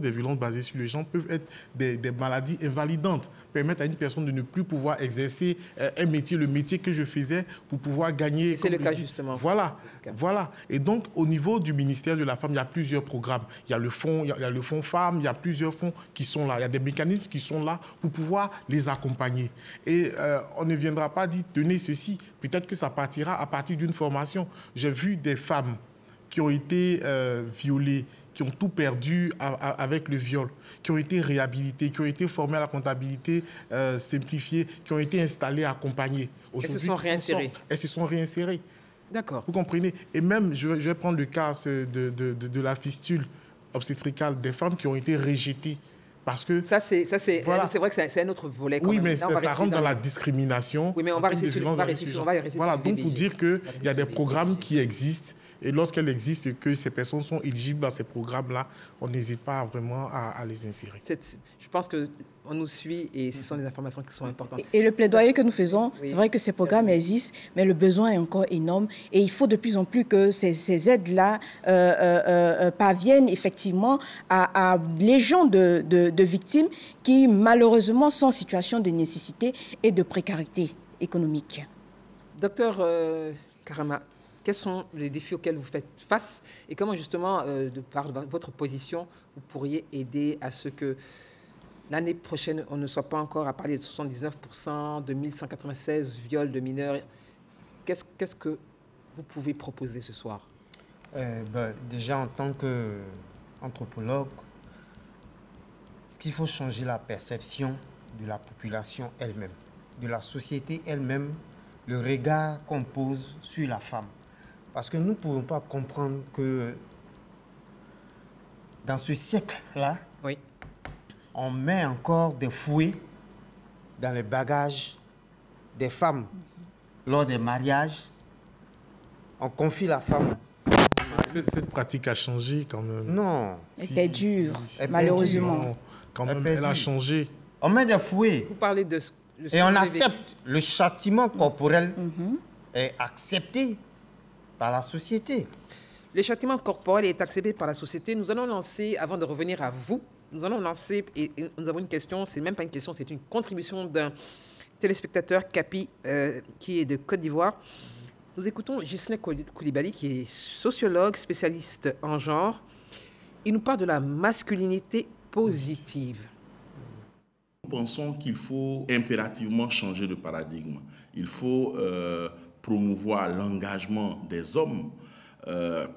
Speaker 2: des violences basées sur le genre peuvent être des maladies invalidantes, permettre à une personne de ne plus pouvoir exercer un métier, le métier que je faisais pour pouvoir gagner.
Speaker 1: C'est le cas justement.
Speaker 2: Voilà. Et donc, au niveau du ministère de la Femme, il y a plusieurs programmes. Il y a le fonds femmes, il y a plusieurs fonds qui sont là. Il y a des mécanismes qui sont là pour pouvoir les accompagner. Et on ne viendra pas dire, tenez ceci. Peut-être que ça partira à partir d'une formation. J'ai vu des femmes qui ont été violées, qui ont tout perdu avec le viol, qui ont été réhabilitées, qui ont été formées à la comptabilité simplifiée, qui ont été installées, accompagnées.
Speaker 1: Elles se sont réinsérées.
Speaker 2: Elles se sont réinsérées.
Speaker 1: D'accord.
Speaker 2: Vous comprenez? Et même, je vais prendre le cas de la fistule obstétricale, des femmes qui ont été rejetées. Parce que
Speaker 1: voilà. C'est vrai que c'est un autre volet.
Speaker 2: Oui, mais ça rentre dans la discrimination.
Speaker 1: Oui, mais on va rester sur
Speaker 2: voilà, donc pour dire qu'il y a des programmes qui existent. Et lorsqu'elles existent et que ces personnes sont éligibles à ces programmes-là, on n'hésite pas vraiment à les insérer.
Speaker 1: Je pense qu'on nous suit et ce sont des informations qui sont importantes.
Speaker 3: Et le plaidoyer que nous faisons, c'est vrai que ces programmes existent, mais le besoin est encore énorme. Et il faut de plus en plus que ces aides-là parviennent effectivement à légion de victimes qui, malheureusement, sont en situation de nécessité et de précarité économique.
Speaker 1: Docteur Karama, quels sont les défis auxquels vous faites face et comment justement, de par votre position, vous pourriez aider à ce que l'année prochaine, on ne soit pas encore à parler de 79%, de 1196 viols de mineurs? Qu'est-ce que vous pouvez proposer ce soir?
Speaker 4: Déjà, en tant qu'anthropologue, ce qu'il faut changer la perception de la population elle-même, de la société elle-même, le regard qu'on pose sur la femme. Parce que nous ne pouvons pas comprendre que dans ce siècle-là,
Speaker 1: oui,
Speaker 4: on met encore des fouets dans les bagages des femmes. Lors des mariages, on confie la femme.
Speaker 2: Cette pratique a changé quand même.
Speaker 4: Non.
Speaker 3: Elle perdure, malheureusement.
Speaker 2: Quand même, elle a changé.
Speaker 4: On met des fouets.
Speaker 1: Vous parlez de...
Speaker 4: Et on accepte. Le châtiment corporel est accepté par la société.
Speaker 1: Le châtiment corporel est accepté par la société. Nous allons lancer, avant de revenir à vous, nous allons lancer, et nous avons une question, c'est même pas une question, c'est une contribution d'un téléspectateur, Capi, qui est de Côte d'Ivoire. Nous écoutons Ghislain Koulibaly, qui est sociologue, spécialiste en genre. Il nous parle de la masculinité positive.
Speaker 16: Nous pensons qu'il faut impérativement changer de paradigme. Il faut promouvoir l'engagement des hommes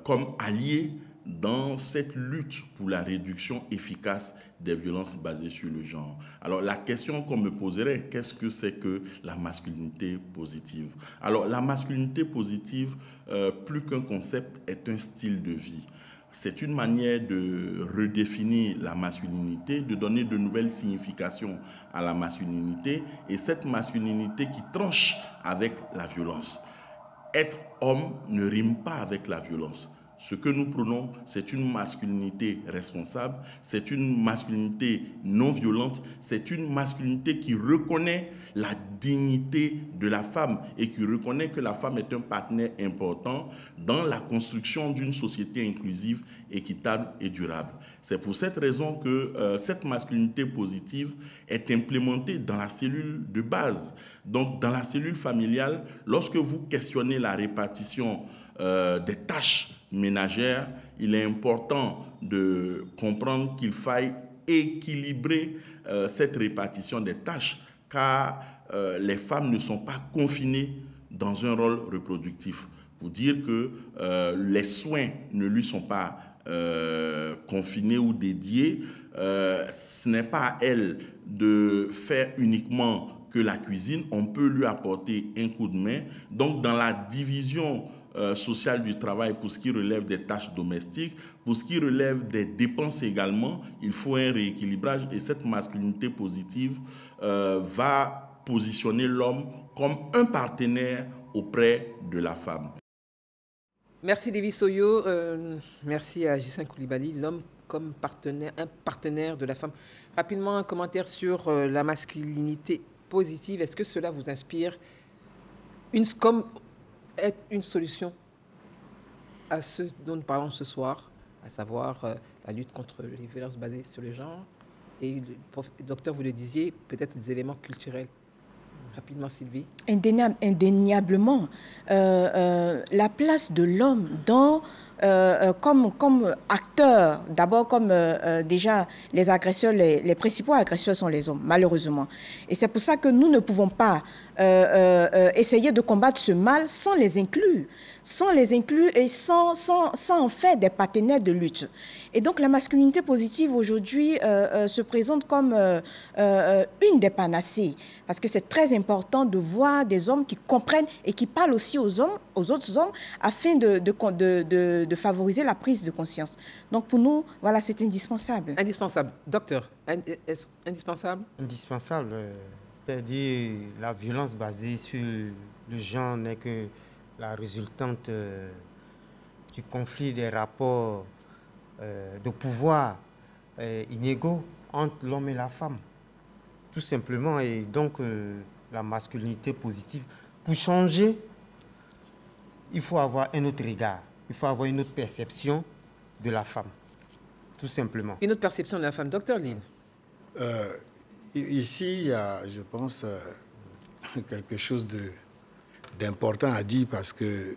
Speaker 16: comme alliés dans cette lutte pour la réduction efficace des violences basées sur le genre. Alors la question qu'on me poserait, qu'est-ce que c'est que la masculinité positive? Alors la masculinité positive, plus qu'un concept, est un style de vie. C'est une manière de redéfinir la masculinité, de donner de nouvelles significations à la masculinité, et cette masculinité qui tranche avec la violence. Être homme ne rime pas avec la violence. Ce que nous prônons, c'est une masculinité responsable, c'est une masculinité non violente, c'est une masculinité qui reconnaît la dignité de la femme et qui reconnaît que la femme est un partenaire important dans la construction d'une société inclusive, équitable et durable. C'est pour cette raison que cette masculinité positive est implémentée dans la cellule de base. Donc, dans la cellule familiale, lorsque vous questionnez la répartition des tâches ménagères, il est important de comprendre qu'il faille équilibrer cette répartition des tâches, car les femmes ne sont pas confinées dans un rôle reproductif. Pour dire que les soins ne lui sont pas confinés ou dédiés, ce n'est pas à elle de faire uniquement que la cuisine, on peut lui apporter un coup de main. Donc dans la division sociale du travail, pour ce qui relève des tâches domestiques, pour ce qui relève des dépenses également, il faut un rééquilibrage, et cette masculinité positive va positionner l'homme comme un partenaire auprès de la femme.
Speaker 1: Merci Davis Oyo, merci à Justin Koulibaly, l'homme comme partenaire, un partenaire de la femme. Rapidement, un commentaire sur la masculinité positive. Est-ce que cela vous inspire comme être une solution à ce dont nous parlons ce soir, à savoir la lutte contre les violences basées sur le genre? Et le docteur, vous le disiez, peut-être des éléments culturels. Rapidement, Sylvie.
Speaker 3: Indéniablement, la place de l'homme comme acteur, d'abord comme déjà les agresseurs, les principaux agresseurs sont les hommes, malheureusement. Et c'est pour ça que nous ne pouvons pas essayer de combattre ce mal sans les inclure et sans en faire des partenaires de lutte. Et donc la masculinité positive aujourd'hui se présente comme une des panacées, parce que c'est très important de voir des hommes qui comprennent et qui parlent aussi aux autres hommes, afin de favoriser la prise de conscience. Donc pour nous, voilà, c'est indispensable.
Speaker 1: Indispensable. Docteur, indispensable?
Speaker 4: Indispensable. C'est-à-dire la violence basée sur le genre n'est que la résultante du conflit des rapports de pouvoir inégaux entre l'homme et la femme. Tout simplement. Et donc la masculinité positive, pour changer, il faut avoir un autre regard, il faut avoir une autre perception de la femme, tout simplement.
Speaker 1: Une autre perception de la femme. Docteur Lille.
Speaker 5: Ici, il y a, je pense, quelque chose d'important à dire, parce que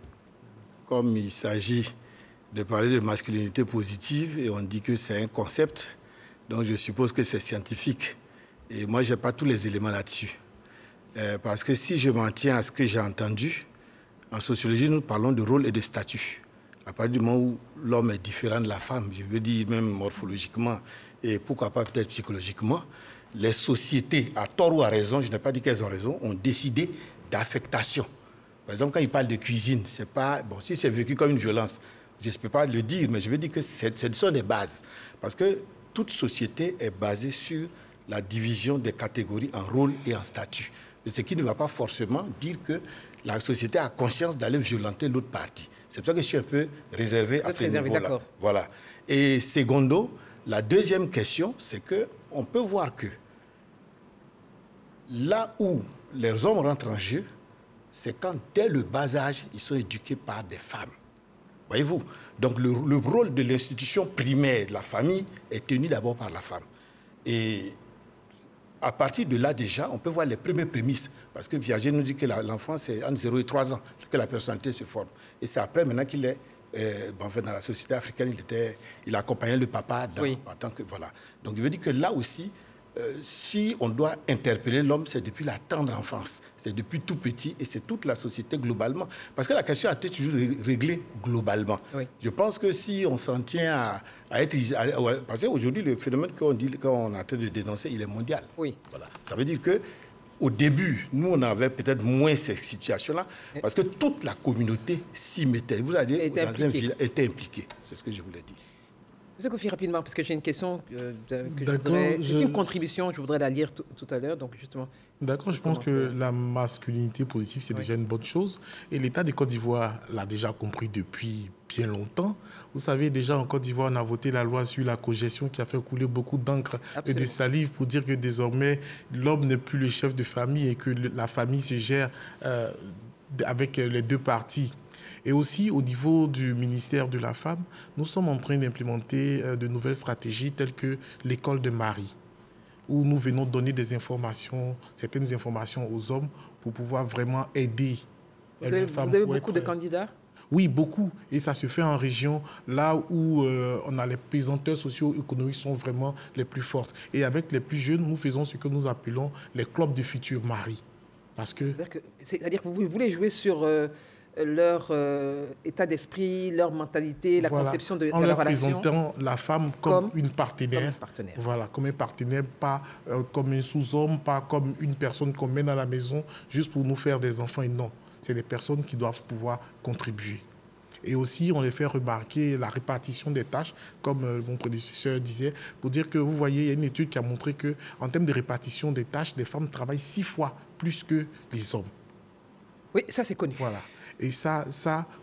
Speaker 5: comme il s'agit de parler de masculinité positive et on dit que c'est un concept, donc je suppose que c'est scientifique. Et moi, je n'ai pas tous les éléments là-dessus. Parce que si je m'en tiens à ce que j'ai entendu, en sociologie, nous parlons de rôle et de statut. À partir du moment où l'homme est différent de la femme, je veux dire même morphologiquement et pourquoi pas peut-être psychologiquement, les sociétés, à tort ou à raison, je n'ai pas dit qu'elles ont raison, ont décidé d'affectation. Par exemple, quand ils parlent de cuisine, c'est pas... Bon, si c'est vécu comme une violence, je ne peux pas le dire, mais je veux dire que ce sont des bases. Parce que toute société est basée sur la division des catégories en rôle et en statut. Ce qui ne va pas forcément dire que la société a conscience d'aller violenter l'autre partie. C'est pour ça que je suis un peu réservé à ce niveau-là. Voilà. Et secondo, la deuxième question, c'est qu'on peut voir que là où les hommes rentrent en jeu, c'est quand, dès le bas âge, ils sont éduqués par des femmes. Voyez-vous? Donc le rôle de l'institution primaire de la famille est tenu d'abord par la femme. Et à partir de là, déjà, on peut voir les premières prémices. Parce que Piaget nous dit que l'enfant, c'est entre 0 et 3 ans que la personnalité se forme. Et c'est après, maintenant qu'il est... en fait, dans la société africaine, il accompagnait le papa en tant que... Voilà. Donc, je veux dire que là aussi, si on doit interpeller l'homme, c'est depuis la tendre enfance. C'est depuis tout petit et c'est toute la société globalement. Parce que la question a été toujours réglée globalement. Oui. Je pense que si on s'en tient à être... Parce qu'aujourd'hui, le phénomène qu'on est en train de dénoncer, il est mondial.
Speaker 1: Oui.
Speaker 5: Voilà. Ça veut dire que au début, nous, on avait peut-être moins ces situations-là, parce que toute la communauté s'y mettait. Vous allez dire, dans un village, était impliquée. C'est ce que je voulais dire.
Speaker 1: Monsieur Kofi, rapidement, parce que j'ai une question c'est une contribution, je voudrais la lire tout à l'heure, donc justement.
Speaker 2: D'accord, je pense que la masculinité positive, c'est déjà une bonne chose. Et l'État de Côte d'Ivoire l'a déjà compris depuis bien longtemps. Vous savez, déjà en Côte d'Ivoire, on a voté la loi sur la cogestion qui a fait couler beaucoup d'encre et de salive pour dire que désormais, l'homme n'est plus le chef de famille et que la famille se gère avec les deux parties. Et aussi, au niveau du ministère de la Femme, nous sommes en train d'implémenter de nouvelles stratégies telles que l'école de Marie, où nous venons donner des informations, certaines informations aux hommes pour pouvoir vraiment aider.
Speaker 1: Vous avez beaucoup de candidats?
Speaker 2: Oui, beaucoup. Et ça se fait en région, là où on a les pesanteurs socio-économiques sont vraiment les plus fortes. Et avec les plus jeunes, nous faisons ce que nous appelons les clubs de futurs maris.
Speaker 1: C'est-à-dire que vous voulez jouer sur leur état d'esprit, leur mentalité, la conception de la relation. En leur
Speaker 2: présentant la femme comme une partenaire. Voilà, comme un partenaire, pas comme un sous-homme, pas comme une personne qu'on mène à la maison juste pour nous faire des enfants. Et non, c'est des personnes qui doivent pouvoir contribuer. Et aussi, on les fait remarquer la répartition des tâches, comme mon prédécesseur disait, pour dire que, vous voyez, il y a une étude qui a montré qu'en termes de répartition des tâches, les femmes travaillent 6 fois plus que les hommes.
Speaker 1: Oui, ça c'est connu.
Speaker 2: Voilà. Et ça,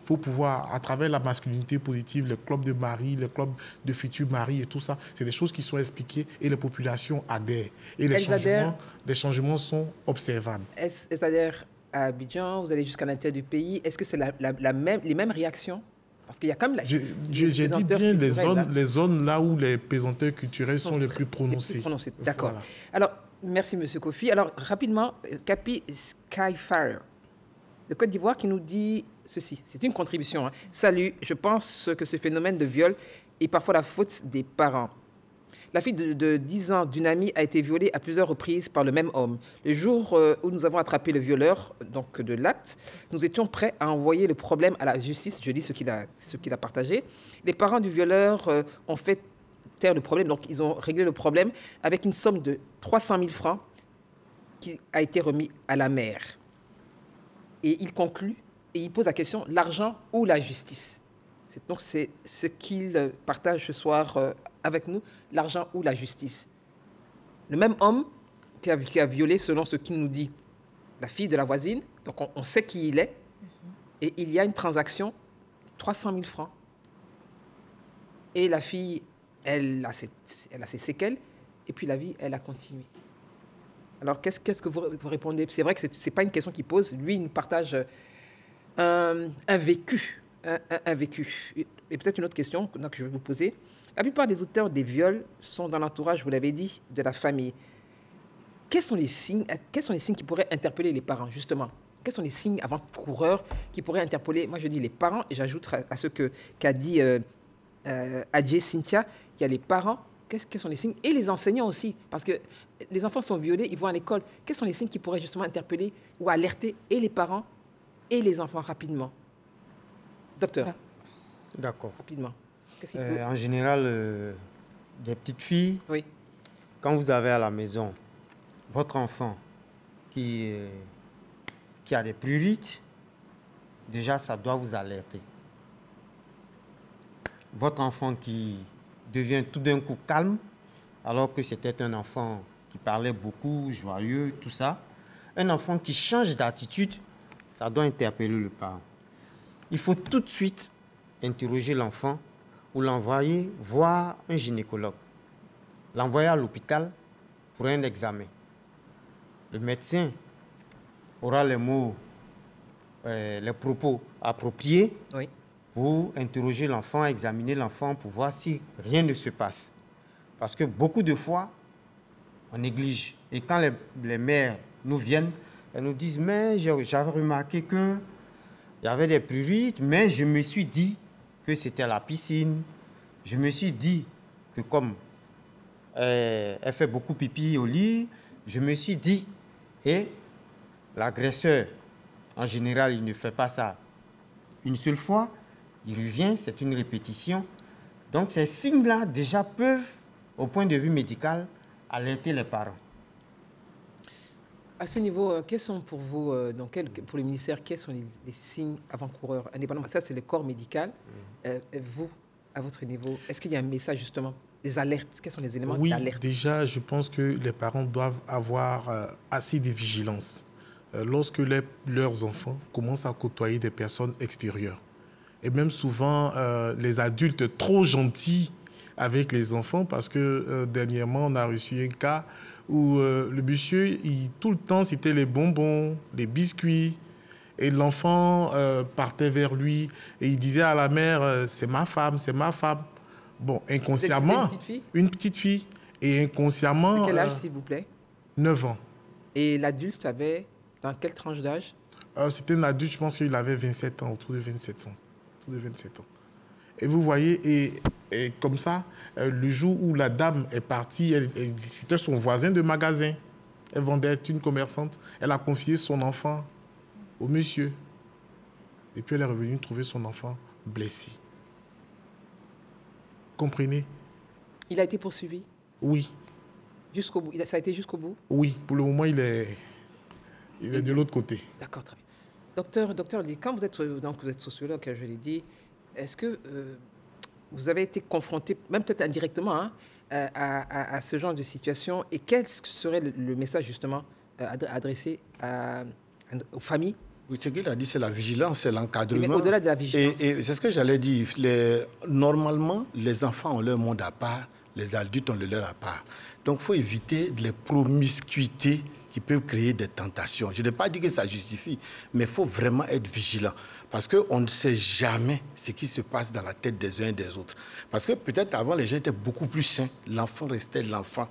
Speaker 2: faut pouvoir, à travers la masculinité positive, les clubs de mari, les clubs de futurs maris et tout ça, c'est des choses qui sont expliquées et les populations adhèrent. Et les changements sont observables.
Speaker 1: Elles adhèrent à Abidjan, vous allez jusqu'à l'intérieur du pays. Est-ce que c'est les mêmes réactions? Parce qu'il y a quand même...
Speaker 2: J'ai dit bien les zones là où les pesanteurs culturels sont les plus prononcés.
Speaker 1: D'accord.
Speaker 2: Voilà.
Speaker 1: Alors, merci M. Kofi. Alors, rapidement, Capi Skyfire de Côte d'Ivoire qui nous dit ceci. C'est une contribution. Salut, je pense que ce phénomène de viol est parfois la faute des parents. La fille de 10 ans d'une amie a été violée à plusieurs reprises par le même homme. Le jour où nous avons attrapé le violeur donc de l'acte, nous étions prêts à envoyer le problème à la justice. Je dis ce qu'il a partagé. Les parents du violeur ont fait taire le problème, donc ils ont réglé le problème avec une somme de 300 000 francs qui a été remis à la mère. Et il conclut et il pose la question, l'argent ou la justice? Donc c'est ce qu'il partage ce soir avec nous, l'argent ou la justice. Le même homme qui a violé, selon ce qu'il nous dit, la fille de la voisine, donc on sait qui il est, et il y a une transaction, 300 000 francs. Et la fille, elle a ses séquelles, et puis la vie, elle a continué. Alors, qu'est-ce que vous répondez? C'est vrai que ce n'est pas une question qu'il pose. Lui, il nous partage un vécu. Un vécu. Et peut-être une autre question que je vais vous poser. La plupart des auteurs des viols sont dans l'entourage, vous l'avez dit, de la famille. Quels sont les signes qui pourraient interpeller les parents, justement? Quels sont les signes avant-coureurs qui pourraient interpeller, moi je dis les parents, et j'ajoute à ce qu'a dit Adjé Cynthia, il y a les parents, quels sont les signes? Et les enseignants aussi, parce que les enfants sont violés, ils vont à l'école. Quels sont les signes qui pourraient justement interpeller ou alerter et les parents et les enfants rapidement? Docteur.
Speaker 4: D'accord.
Speaker 1: Rapidement.
Speaker 4: En général, des petites filles,
Speaker 1: oui.
Speaker 4: Quand vous avez à la maison votre enfant qui a des prurites, déjà ça doit vous alerter. Votre enfant qui devient tout d'un coup calme, alors que c'était un enfant qui parlait beaucoup, joyeux, tout ça. Un enfant qui change d'attitude, ça doit interpeller le parent. Il faut tout de suite interroger l'enfant ou l'envoyer voir un gynécologue. L'envoyer à l'hôpital pour un examen. Le médecin aura les mots, les propos appropriés pour interroger l'enfant, examiner l'enfant pour voir si rien ne se passe. Parce que beaucoup de fois, on néglige. Et quand les mères nous viennent, elles nous disent « Mais j'avais remarqué qu'il y avait des prurites, mais je me suis dit que c'était la piscine. Je me suis dit que comme elle fait beaucoup pipi au lit, je me suis dit... » Et l'agresseur, en général, il ne fait pas ça une seule fois. Il revient, c'est une répétition. Donc ces signes-là déjà peuvent, au point de vue médical, alerter les parents.
Speaker 1: À ce niveau, quels sont pour vous, pour le ministère, quels sont les signes avant-coureurs indépendamment? Ça, c'est le corps médical. Vous, à votre niveau, est-ce qu'il y a un message justement, des alertes? Quels sont les éléments d'alerte?
Speaker 2: Oui, déjà, je pense que les parents doivent avoir assez de vigilance lorsque leurs enfants commencent à côtoyer des personnes extérieures. Et même souvent, les adultes trop gentils avec les enfants, parce que dernièrement, on a reçu un cas où le monsieur, tout le temps, c'était les bonbons, les biscuits, et l'enfant partait vers lui et il disait à la mère, c'est ma femme, c'est ma femme. Bon, inconsciemment, une petite fille, et inconsciemment...
Speaker 1: De quel âge, s'il vous plaît?
Speaker 2: 9 ans.
Speaker 1: Et l'adulte avait, dans quelle tranche d'âge?
Speaker 2: C'était un adulte, je pense qu'il avait 27 ans, autour de 27 ans. de 27 ans. Et vous voyez, et comme ça, le jour où la dame est partie, c'était son voisin de magasin. Elle vendait, une commerçante. Elle a confié son enfant au monsieur. Et puis elle est revenue trouver son enfant blessé. Comprenez?
Speaker 1: Il a été poursuivi?
Speaker 2: Oui.
Speaker 1: Jusqu'au bout? Ça a été jusqu'au bout?
Speaker 2: Oui, pour le moment, il est de l'autre côté.
Speaker 1: D'accord, très bien. Docteur Lee, quand vous êtes sociologue, je l'ai dit, est-ce que vous avez été confronté, même peut-être indirectement, hein, à ce genre de situation? Et quel serait le message, justement, adressé aux familles?
Speaker 5: Oui, ce qu'il a dit, c'est la vigilance, c'est l'encadrement. Mais
Speaker 1: au-delà de la vigilance.
Speaker 5: Et c'est ce que j'allais dire. Normalement, les enfants ont leur monde à part, les adultes ont le leur à part. Donc, il faut éviter les promiscuités qui peuvent créer des tentations. Je n'ai pas dit que ça justifie, mais il faut vraiment être vigilant. Parce qu'on ne sait jamais ce qui se passe dans la tête des uns et des autres. Parce que peut-être avant, les gens étaient beaucoup plus sains. L'enfant restait l'enfant.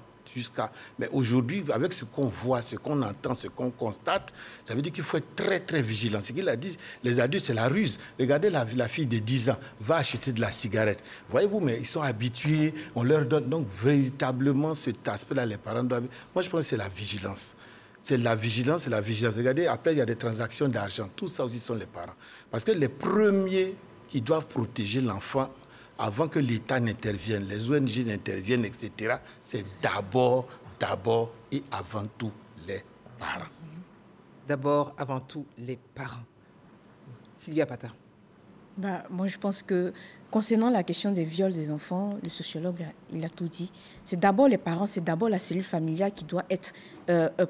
Speaker 5: Mais aujourd'hui, avec ce qu'on voit, ce qu'on entend, ce qu'on constate, ça veut dire qu'il faut être très, très vigilant. Ce qu'il a dit, les adultes, c'est la ruse. Regardez la fille de 10 ans, va acheter de la cigarette. Voyez-vous, mais ils sont habitués, on leur donne. Donc, véritablement, cet aspect-là, les parents doivent... Moi, je pense que c'est la vigilance. C'est la vigilance, c'est la vigilance. Regardez, après, il y a des transactions d'argent. Tout ça aussi sont les parents. Parce que les premiers qui doivent protéger l'enfant, avant que l'État n'intervienne, les ONG n'interviennent, etc., c'est d'abord et avant tout les parents.
Speaker 1: D'abord, avant tout, les parents. Sylvia Pata.
Speaker 3: Moi, je pense que concernant la question des viols des enfants, le sociologue, il a tout dit. C'est d'abord les parents, c'est d'abord la cellule familiale qui doit être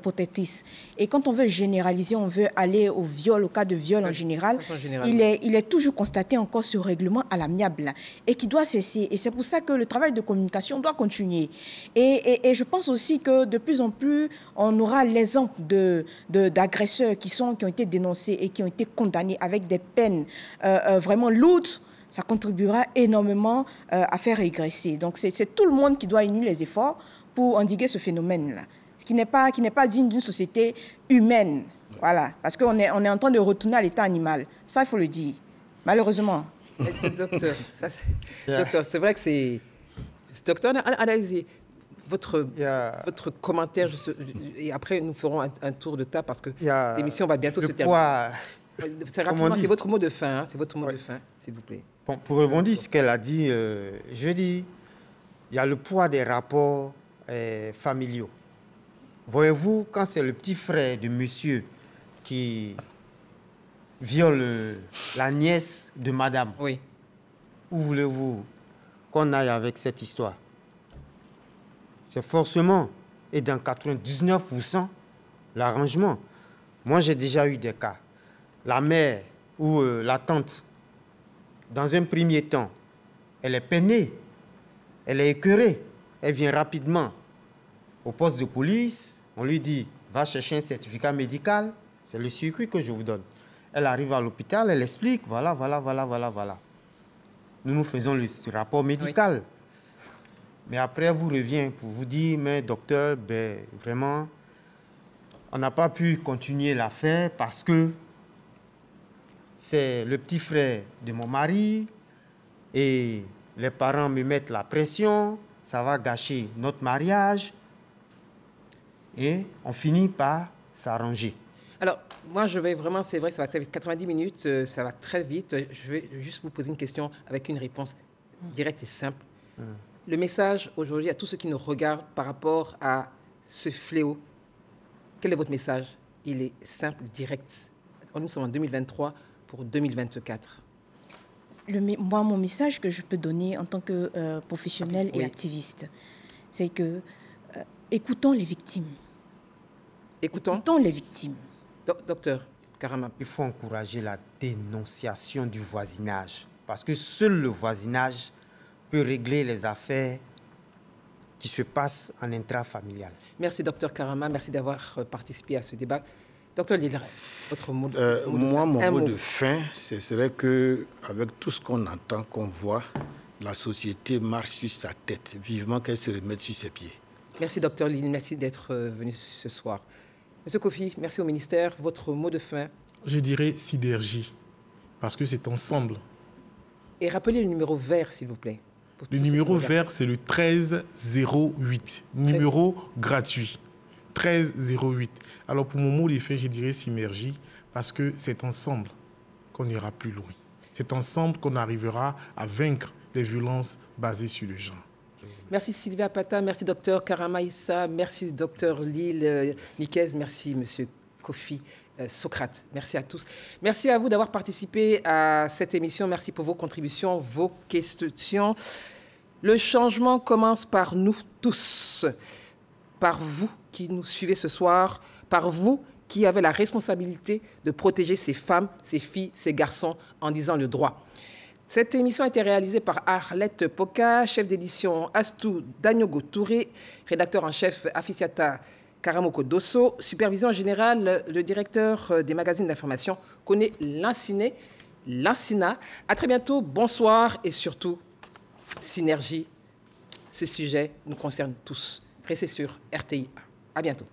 Speaker 3: protectrice. Et quand on veut généraliser, on veut aller au viol, au cas de viol en général, il est toujours constaté encore ce règlement à l'amiable et qui doit cesser. Et c'est pour ça que le travail de communication doit continuer. Et je pense aussi que de plus en plus, on aura l'exemple d'agresseurs qui ont été dénoncés et qui ont été condamnés avec des peines vraiment lourdes. Ça contribuera énormément à faire régresser. Donc, c'est tout le monde qui doit unir les efforts pour endiguer ce phénomène-là, ce qui n'est pas digne d'une société humaine. Voilà, parce qu'on est en train de retourner à l'état animal. Ça, il faut le dire, malheureusement.
Speaker 1: Docteur, c'est vrai que c'est... Docteur, allez-y. Votre commentaire, et après, nous ferons un tour de table parce que l'émission va bientôt se terminer. C'est rapidement, c'est votre mot de fin, hein, c'est votre mot de fin, s'il vous plaît.
Speaker 4: Bon, pour rebondir sur ce qu'elle a dit, je dis, il y a le poids des rapports familiaux. Voyez-vous, quand c'est le petit frère de monsieur qui viole la nièce de madame,
Speaker 1: oui.
Speaker 4: Où voulez-vous qu'on aille avec cette histoire? C'est forcément, et dans 99%, l'arrangement. Moi, j'ai déjà eu des cas. La mère ou la tante, dans un premier temps, elle est peinée, elle est écœurée, elle vient rapidement au poste de police, on lui dit, va chercher un certificat médical, c'est le circuit que je vous donne. Elle arrive à l'hôpital, elle explique, voilà. Nous faisons le rapport médical. Oui. Mais après, elle vous revient pour vous dire, mais docteur, vraiment, on n'a pas pu continuer l'affaire parce que c'est le petit frère de mon mari et les parents me mettent la pression, ça va gâcher notre mariage et on finit par s'arranger.
Speaker 1: Alors, moi, je vais vraiment, c'est vrai, ça va très vite, 90 minutes, ça va très vite. Je vais juste vous poser une question avec une réponse directe et simple. Le message aujourd'hui à tous ceux qui nous regardent par rapport à ce fléau, quel est votre message? Il est simple, direct. Nous sommes en 2023. Pour 2024.
Speaker 3: Moi, mon message que je peux donner en tant que professionnel et activiste, c'est que écoutons les victimes. Écoutons les victimes.
Speaker 1: Docteur Karama.
Speaker 4: Il faut encourager la dénonciation du voisinage, parce que seul le voisinage peut régler les affaires qui se passent en intrafamilial.
Speaker 1: Merci, docteur Karama. Merci d'avoir participé à ce débat. Docteur Lila, votre mot de fin.
Speaker 5: Moi, mon mot de fin, ce serait qu'avec tout ce qu'on entend, qu'on voit, la société marche sur sa tête. Vivement qu'elle se remette sur ses pieds.
Speaker 1: Merci, docteur Lila. Merci d'être venu ce soir. Monsieur Kofi, merci au ministère. Votre mot de fin?
Speaker 2: Je dirais synergie, parce que c'est ensemble
Speaker 1: Et rappelez le numéro vert, s'il vous plaît.
Speaker 2: Le numéro vert, c'est le 1308. Numéro gratuit. 1308. Alors, pour mon mot d'effet, je dirais synergie, parce que c'est ensemble qu'on ira plus loin. C'est ensemble qu'on arrivera à vaincre les violences basées sur le genre.
Speaker 1: Merci Sylvia Pata, merci Dr Karama Issa, merci Dr Lille Niquez, merci Monsieur Kofi Socrate. Merci à tous. Merci à vous d'avoir participé à cette émission. Merci pour vos contributions, vos questions. Le changement commence par nous tous, par vous qui nous suivez ce soir, par vous qui avez la responsabilité de protéger ces femmes, ces filles, ces garçons en disant le droit. Cette émission a été réalisée par Arlette Poka, chef d'édition Astou Danyogo Touré, rédacteur en chef Afisiata Karamoko Dosso, supervision générale, le directeur des magazines d'information, Koné Lansina. À très bientôt, bonsoir et surtout, synergie. Ce sujet nous concerne tous. Restez sur RTI. À bientôt.